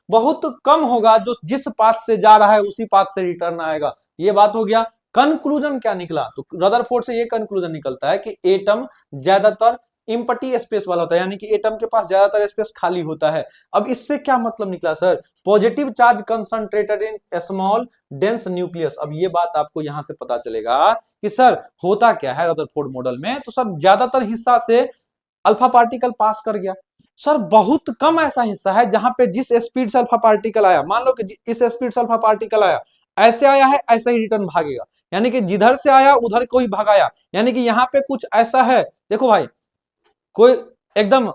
S1: बहुत कम होगा जो जिस पाथ से जा रहा है उसी पाथ से रिटर्न आएगा। ये बात हो गया। कंक्लूजन क्या निकला? तो रदरफोर्ड से ये कंक्लूजन निकलता है कि एटम ज्यादातर इम्पटी स्पेस वाला होता है, यानी कि एटम के पास ज्यादातर स्पेस खाली होता है। अब इससे क्या मतलब निकला sir? Positive charge concentrated in small dense nucleus. अब ये बात आपको यहां से पता चलेगा कि सर होता क्या है रदरफोर्ड मॉडल में, तो सर ज्यादातर हिस्सा से अल्फा पार्टिकल पास कर गया। सर बहुत कम ऐसा हिस्सा है जहां पे जिस स्पीड से अल्फा पार्टिकल आया, मान लो कि इस स्पीड से अल्फा पार्टिकल आया, ऐसे आया है ऐसे ही रिटर्न भागेगा, यानी कि जिधर से आया उधर को ही भगाया। यानी कि यहाँ पे कुछ ऐसा है, देखो भाई, कोई एकदम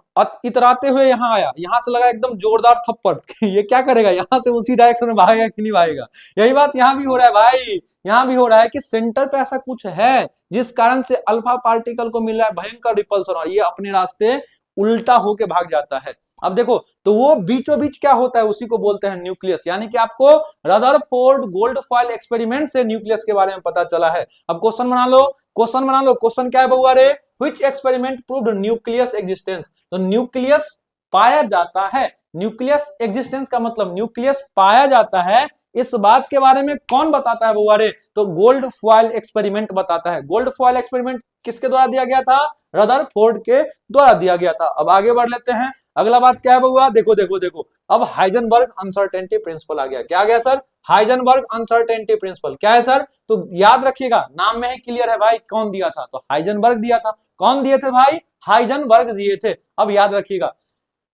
S1: इतराते हुए यहाँ आया, यहाँ से लगा एकदम जोरदार थप्पड़ ये क्या करेगा? यहाँ से उसी डायरेक्शन में भागेगा कि नहीं भागेगा? यही बात यहाँ भी हो रहा है भाई, यहाँ भी हो रहा है कि सेंटर पे ऐसा कुछ है जिस कारण से अल्फा पार्टिकल को मिल रहा है भयंकर रिपल्सन, और ये अपने रास्ते उल्टा होके भाग जाता है। अब देखो, तो वो बीचों बीच क्या होता है, उसी को बोलते हैं न्यूक्लियस। यानी कि आपको रदरफोर्ड गोल्डफॉयल एक्सपेरिमेंट से न्यूक्लियस के बारे में पता चला है। अब क्वेश्चन बना लो, क्वेश्चन बना लो। क्वेश्चन क्या है बउआ रे? Which experiment proved nucleus existence? तो न्यूक्लियस पाया जाता है। न्यूक्लियस एग्जिस्टेंस का मतलब न्यूक्लियस पाया जाता है, इस बात के बारे में कौन बताता है बउआ रे? तो गोल्ड फॉयल एक्सपेरिमेंट बताता है। गोल्ड फॉयल एक्सपेरिमेंट किसके द्वारा दिया गया था? रदरफोर्ड के द्वारा दिया गया था। अब आगे बढ़ लेते हैं। अगला बात क्या है बउआ? देखो देखो देखो, अब हाइजेनबर्ग अनसर्टेनिटी प्रिंसिपल आ गया। क्या आ गया सर? Heisenberg uncertainty principle. क्या है सर? तो याद रखिएगा, नाम में ही क्लियर है भाई, कौन दिया था? तो हाइजेनबर्ग दिया था। कौन दिए थे भाई? हाइजेनबर्ग दिए थे। अब याद रखिएगा,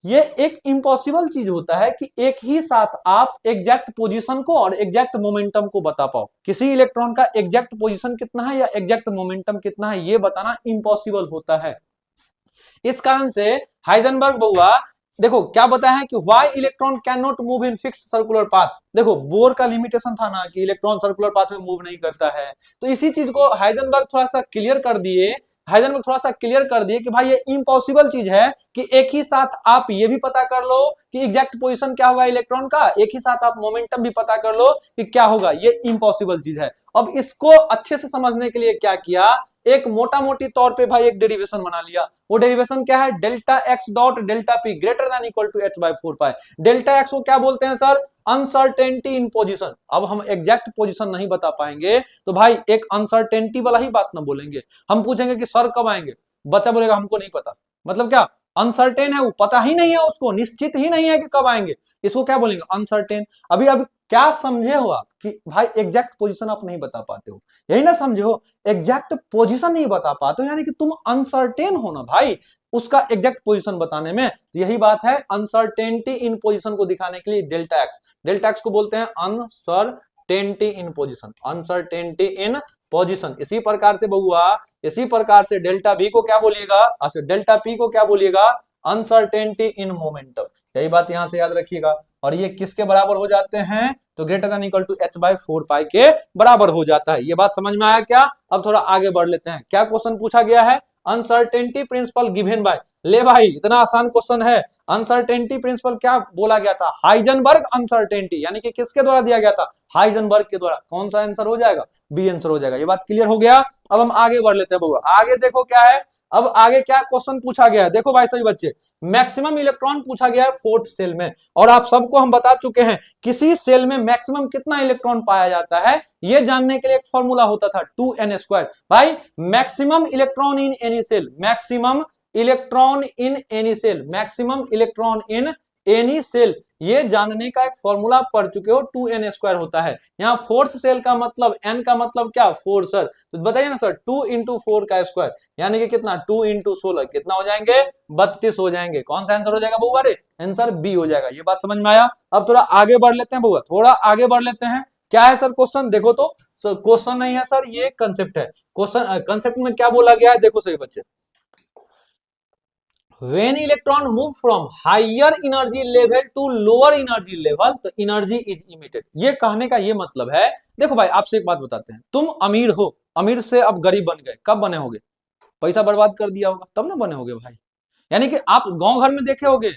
S1: ये एक इम्पॉसिबल चीज होता है कि एक ही साथ आप एग्जैक्ट पोजीशन को और एग्जैक्ट मोमेंटम को बता पाओ। किसी इलेक्ट्रॉन का एग्जैक्ट पोजीशन कितना है या एग्जैक्ट मोमेंटम कितना है, ये बताना इम्पॉसिबल होता है। इस कारण से हाइजेनबर्ग बउआ देखो क्या बताया है कि why electron can not move in fixed circular path. देखो बोर का लिमिटेशन था ना कि इलेक्ट्रॉन सर्कुलर पाथ में मूव नहीं करता है, तो इसी चीज को हाइजेनबर्ग थोड़ा सा क्लियर कर दिए। हाइजेनबर्ग थोड़ा सा क्लियर कर दिए कि भाई ये इम्पॉसिबल चीज है कि एक ही साथ आप ये भी पता कर लो कि एग्जैक्ट पोजीशन क्या होगा इलेक्ट्रॉन का, एक ही साथ आप मोमेंटम भी पता कर लो कि क्या होगा। ये इम्पॉसिबल चीज है। अब इसको अच्छे से समझने के लिए क्या किया, एक मोटा मोटी तौर पे भाई एक डेरिवेशन बना लिया। वो डेरिवेशन क्या है? Delta X dot delta P greater than equal to H by 4 pi. Delta X को क्या बोलते हैं सर? अनसर्टेनिटी इन पोजीशन। अब हम एग्जैक्ट पोजीशन नहीं बता पाएंगे तो भाई एक अनसर्टेनिटी वाला ही बात ना बोलेंगे। हम पूछेंगे कि सर कब आएंगे, बच्चा बोलेगा हमको नहीं पता। मतलब क्या? अनसर्टेन है, वो पता ही नहीं है उसको, निश्चित ही नहीं है कि कब आएंगे। इसको क्या बोलेंगे? अनसर्टेन। अभी क्या समझे हो आप कि भाई एग्जैक्ट पोजीशन आप नहीं बता पाते हो, यही ना समझे हो? एग्जैक्ट पोजीशन नहीं बता पाते हो यानी कि तुम अनसर्टेन हो ना भाई उसका एग्जैक्ट पोजीशन बताने में। तो यही बात है, अनसर्टेनिटी इन पोजीशन को दिखाने के लिए डेल्टा एक्स, डेल्टा एक्स को बोलते हैं अनसर्टेनिटी इन पोजीशन, अनसर्टेनिटी इन पोजीशन। इसी प्रकार से बउआ, इसी प्रकार से डेल्टा बी को क्या बोलिएगा? अच्छा, डेल्टा पी को क्या बोलिएगा? Uncertainty in momentum. यही बात यहां से याद रखिएगा। और ये किसके बराबर हो जाते हैं? तो greater than equal to H by 4 pi के बराबर हो जाता है। ये बात समझ में आया क्या? अब थोड़ा आगे बढ़ लेते हैं। क्या क्वेश्चन पूछा गया है? Uncertainty principle given by. ले भाई इतना आसान क्वेश्चन है। अनसर्टेनिटी प्रिंसिपल क्या बोला गया था? हाइजेनबर्ग अनसर्टेनिटी, यानी कि किसके द्वारा दिया गया था? हाइजेनबर्ग के द्वारा। कौन सा आंसर हो जाएगा? बी आंसर हो जाएगा। ये बात क्लियर हो गया। अब हम आगे बढ़ लेते हैं बउआ। आगे देखो क्या है, अब आगे क्या क्वेश्चन पूछा गया है। देखो भाई सभी बच्चे, मैक्सिमम इलेक्ट्रॉन पूछा गया है फोर्थ सेल में, और आप सबको हम बता चुके हैं किसी सेल में मैक्सिमम कितना इलेक्ट्रॉन पाया जाता है, ये जानने के लिए एक फॉर्मूला होता था 2n²। भाई maximum electron in any shell, maximum electron in any shell, maximum electron in any shell, ये जानने का एक फॉर्मूला पढ़ चुके हो, 2n² होता है। यहाँ फोर्थ सेल का मतलब, n का मतलब क्या? 4 सर। तो बताइए ना सर, 2 इंटू 4 का स्क्वायर यानी कि कितना? 2 इंटू 16 कितना हो जाएंगे? 32 हो जाएंगे। कौन सा आंसर हो जाएगा बउआ रे? आंसर बी हो जाएगा। ये बात समझ में आया। अब थोड़ा आगे बढ़ लेते हैं बउआ, थोड़ा आगे बढ़ लेते हैं। क्या है सर क्वेश्चन? देखो तो क्वेश्चन नहीं है सर, ये कंसेप्ट है। क्वेश्चन कंसेप्ट में क्या बोला गया है देखो सही बच्चे, when electron move from higher energy level to lower energy level तो energy is emitted। ये कहने का ये मतलब है, देखो भाई आपसे एक बात बताते हैं, तुम अमीर हो, अमीर से अब गरीब बन गए, कब बने होगे? पैसा बर्बाद कर दिया होगा तब ना बने होगे भाई। यानी कि आप गांव घर में देखे होगे,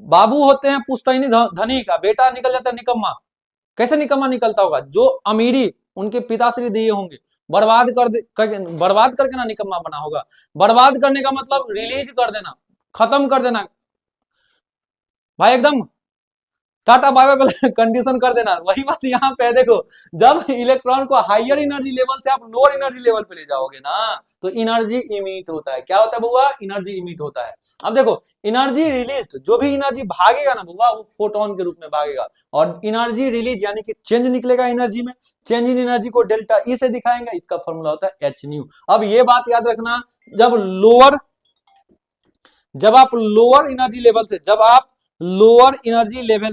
S1: बाबू होते हैं पुश्तैनी धनी का, बेटा निकल जाता है निकम्मा। कैसे निकम्मा निकलता होगा? जो अमीरी उनके पिताश्री दिए होंगे, बर्बाद करके ना निकम्मा बना होगा। बर्बाद करने का मतलब रिलीज कर देना, खत्म कर देना भाई, एकदम टाटा बाय बाय कंडीशन कर देना। वही बात यहाँ पे है। देखो जब इलेक्ट्रॉन को हायर एनर्जी लेवल से आप लोअर एनर्जी लेवल पे ले जाओगे ना, तो एनर्जी इमिट होता है। क्या होता है बुआ? एनर्जी इमिट होता है। अब देखो एनर्जी रिलीज, जो भी एनर्जी भागेगा ना बुआ, वो फोटोन के रूप में भागेगा। और एनर्जी रिलीज यानी कि चेंज निकलेगा एनर्जी में, चेंज इन एनर्जी को डेल्टा ई से दिखाएंगे। इसका फॉर्मूला होता है एच न्यू। अब ये बात याद रखना, जब आप लोअर एनर्जी लेवल से, जब आप लोअर एनर्जी लेवल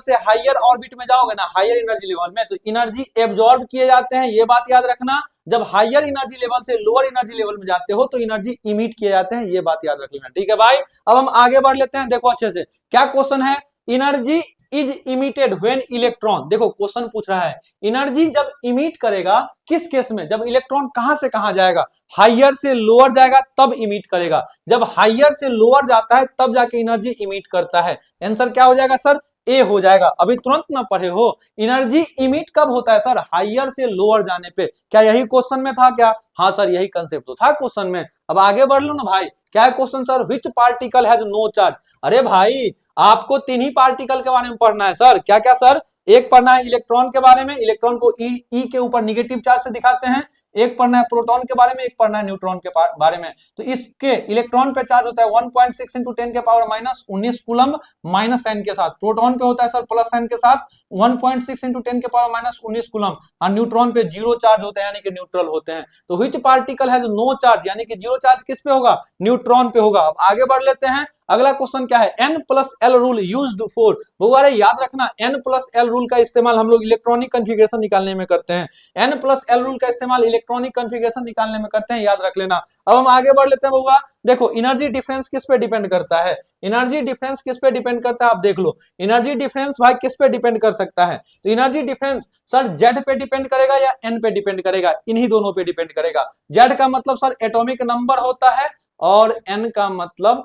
S1: से हायर ऑर्बिट में जाओगे ना, हायर एनर्जी लेवल में, तो एनर्जी एब्जॉर्ब किए जाते हैं। ये बात याद रखना। जब हायर एनर्जी लेवल से लोअर एनर्जी लेवल में जाते हो तो एनर्जी इमिट किए जाते हैं। ये बात याद रख लेना, ठीक है भाई। अब हम आगे बढ़ लेते हैं। देखो अच्छे से क्या क्वेश्चन है, energy is emitted when electron, देखो क्वेश्चन पूछ रहा है एनर्जी जब इमिट करेगा किस केस में, जब इलेक्ट्रॉन कहां से कहां जाएगा, हाइयर से लोअर जाएगा तब इमिट करेगा, जब हाइयर से लोअर जाता है तब जाके एनर्जी इमिट करता है। आंसर क्या हो जाएगा सर, ए हो जाएगा। अभी तुरंत ना पढ़े हो, एनर्जी इमिट कब होता है सर, हाइयर से लोअर जाने पे। क्या यही क्वेश्चन में था क्या, हाँ सर यही कंसेप्ट तो था क्वेश्चन में। अब आगे बढ़ लो ना भाई, क्या है question sir, which particle has no charge. अरे भाई आपको तीन ही पार्टिकल के बारे में पढ़ना है सर, क्या क्या सर, एक पढ़ना है इलेक्ट्रॉन के बारे में, इलेक्ट्रॉन को ई के ऊपर निगेटिव चार्ज से दिखाते हैं, एक पढ़ना है प्रोटॉन के बारे में, एक पढ़ना है न्यूट्रॉन के बारे में। तो इसके इलेक्ट्रॉन पे चार्ज होता है 1.6 इंटू 10 के power minus 19 coulomb minus sign के साथ, प्रोटॉन पे होता है सर प्लस साइन के साथ 1.6 इंटू 10 के पावर माइनस 19 कूलम, और न्यूट्रॉन पे जीरो चार्ज होते हैं यानी कि न्यूट्रल होते हैं। तो which particle has no charge, यानी कि जीरो चार्ज किस पे होगा, न्यूट्रॉन पे होगा। अब आगे बढ़ लेते हैं, अगला क्वेश्चन क्या है, n plus L rule used for, अरे याद रखना n प्लस एल रूल का इस्तेमाल हम लोग इलेक्ट्रॉनिक कॉन्फ़िगरेशन निकालने में करते हैं, n प्लस एल रूल का इस्तेमाल इलेक्ट्रॉनिक कॉन्फ़िगरेशन निकालने में करते हैं, याद रख लेना। अब हम आगे बढ़ लेते हैं बउआ, देखो एनर्जी डिफरेंस किस पे डिपेंड करता है, एनर्जी डिफरेंस किस पे डिपेंड करता है, आप देख लो एनर्जी डिफरेंस भाई किस पे डिपेंड कर सकता है। तो एनर्जी डिफरेंस सर जेड पे डिपेंड करेगा या एन पे डिपेंड करेगा, इन्हीं दोनों पे डिपेंड करेगा। जेड का मतलब सर एटॉमिक नंबर होता है और एन का मतलब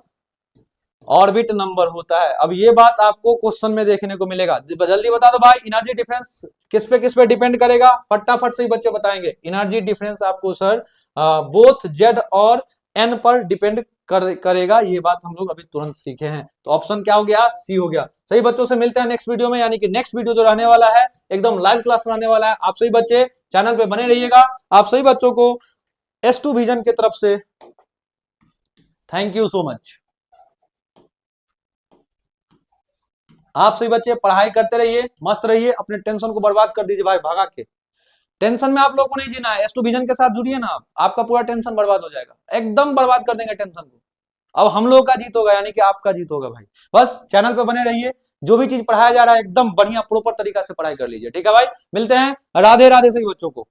S1: ऑर्बिट नंबर होता है। अब ये बात आपको क्वेश्चन में देखने को मिलेगा, जल्दी बता दो भाई एनर्जी डिफरेंस किस पे डिपेंड करेगा, फटाफट से ही बच्चे बताएंगे। एनर्जी डिफरेंस आपको सर बोथ जेड और एन पर डिपेंड करेगा, ये बात हम लोग अभी तुरंत सीखे हैं। तो ऑप्शन क्या हो गया, सी हो गया। सही बच्चों से मिलते हैं नेक्स्ट वीडियो में, यानी कि नेक्स्ट वीडियो जो रहने वाला है एकदम लाइव क्लास रहने वाला है। आप सभी बच्चे चैनल पे बने रहिएगा। आप सभी बच्चों को S2 विजन की तरफ से थैंक यू सो मच। आप सभी बच्चे पढ़ाई करते रहिए, मस्त रहिए, अपने टेंशन को बर्बाद कर दीजिए भाई, भगा के। टेंशन में आप लोगों को नहीं जीना है, S2 विजन के साथ जुड़िए ना, आपका पूरा टेंशन बर्बाद हो जाएगा, एकदम बर्बाद कर देंगे टेंशन को। अब हम लोगों का जीत होगा, यानी कि आपका जीत होगा भाई। बस चैनल पे बने रहिए, जो भी चीज पढ़ाया जा रहा है एकदम बढ़िया प्रॉपर तरीका से पढ़ाई कर लीजिए, ठीक है भाई। मिलते हैं, राधे राधे सभी बच्चों को।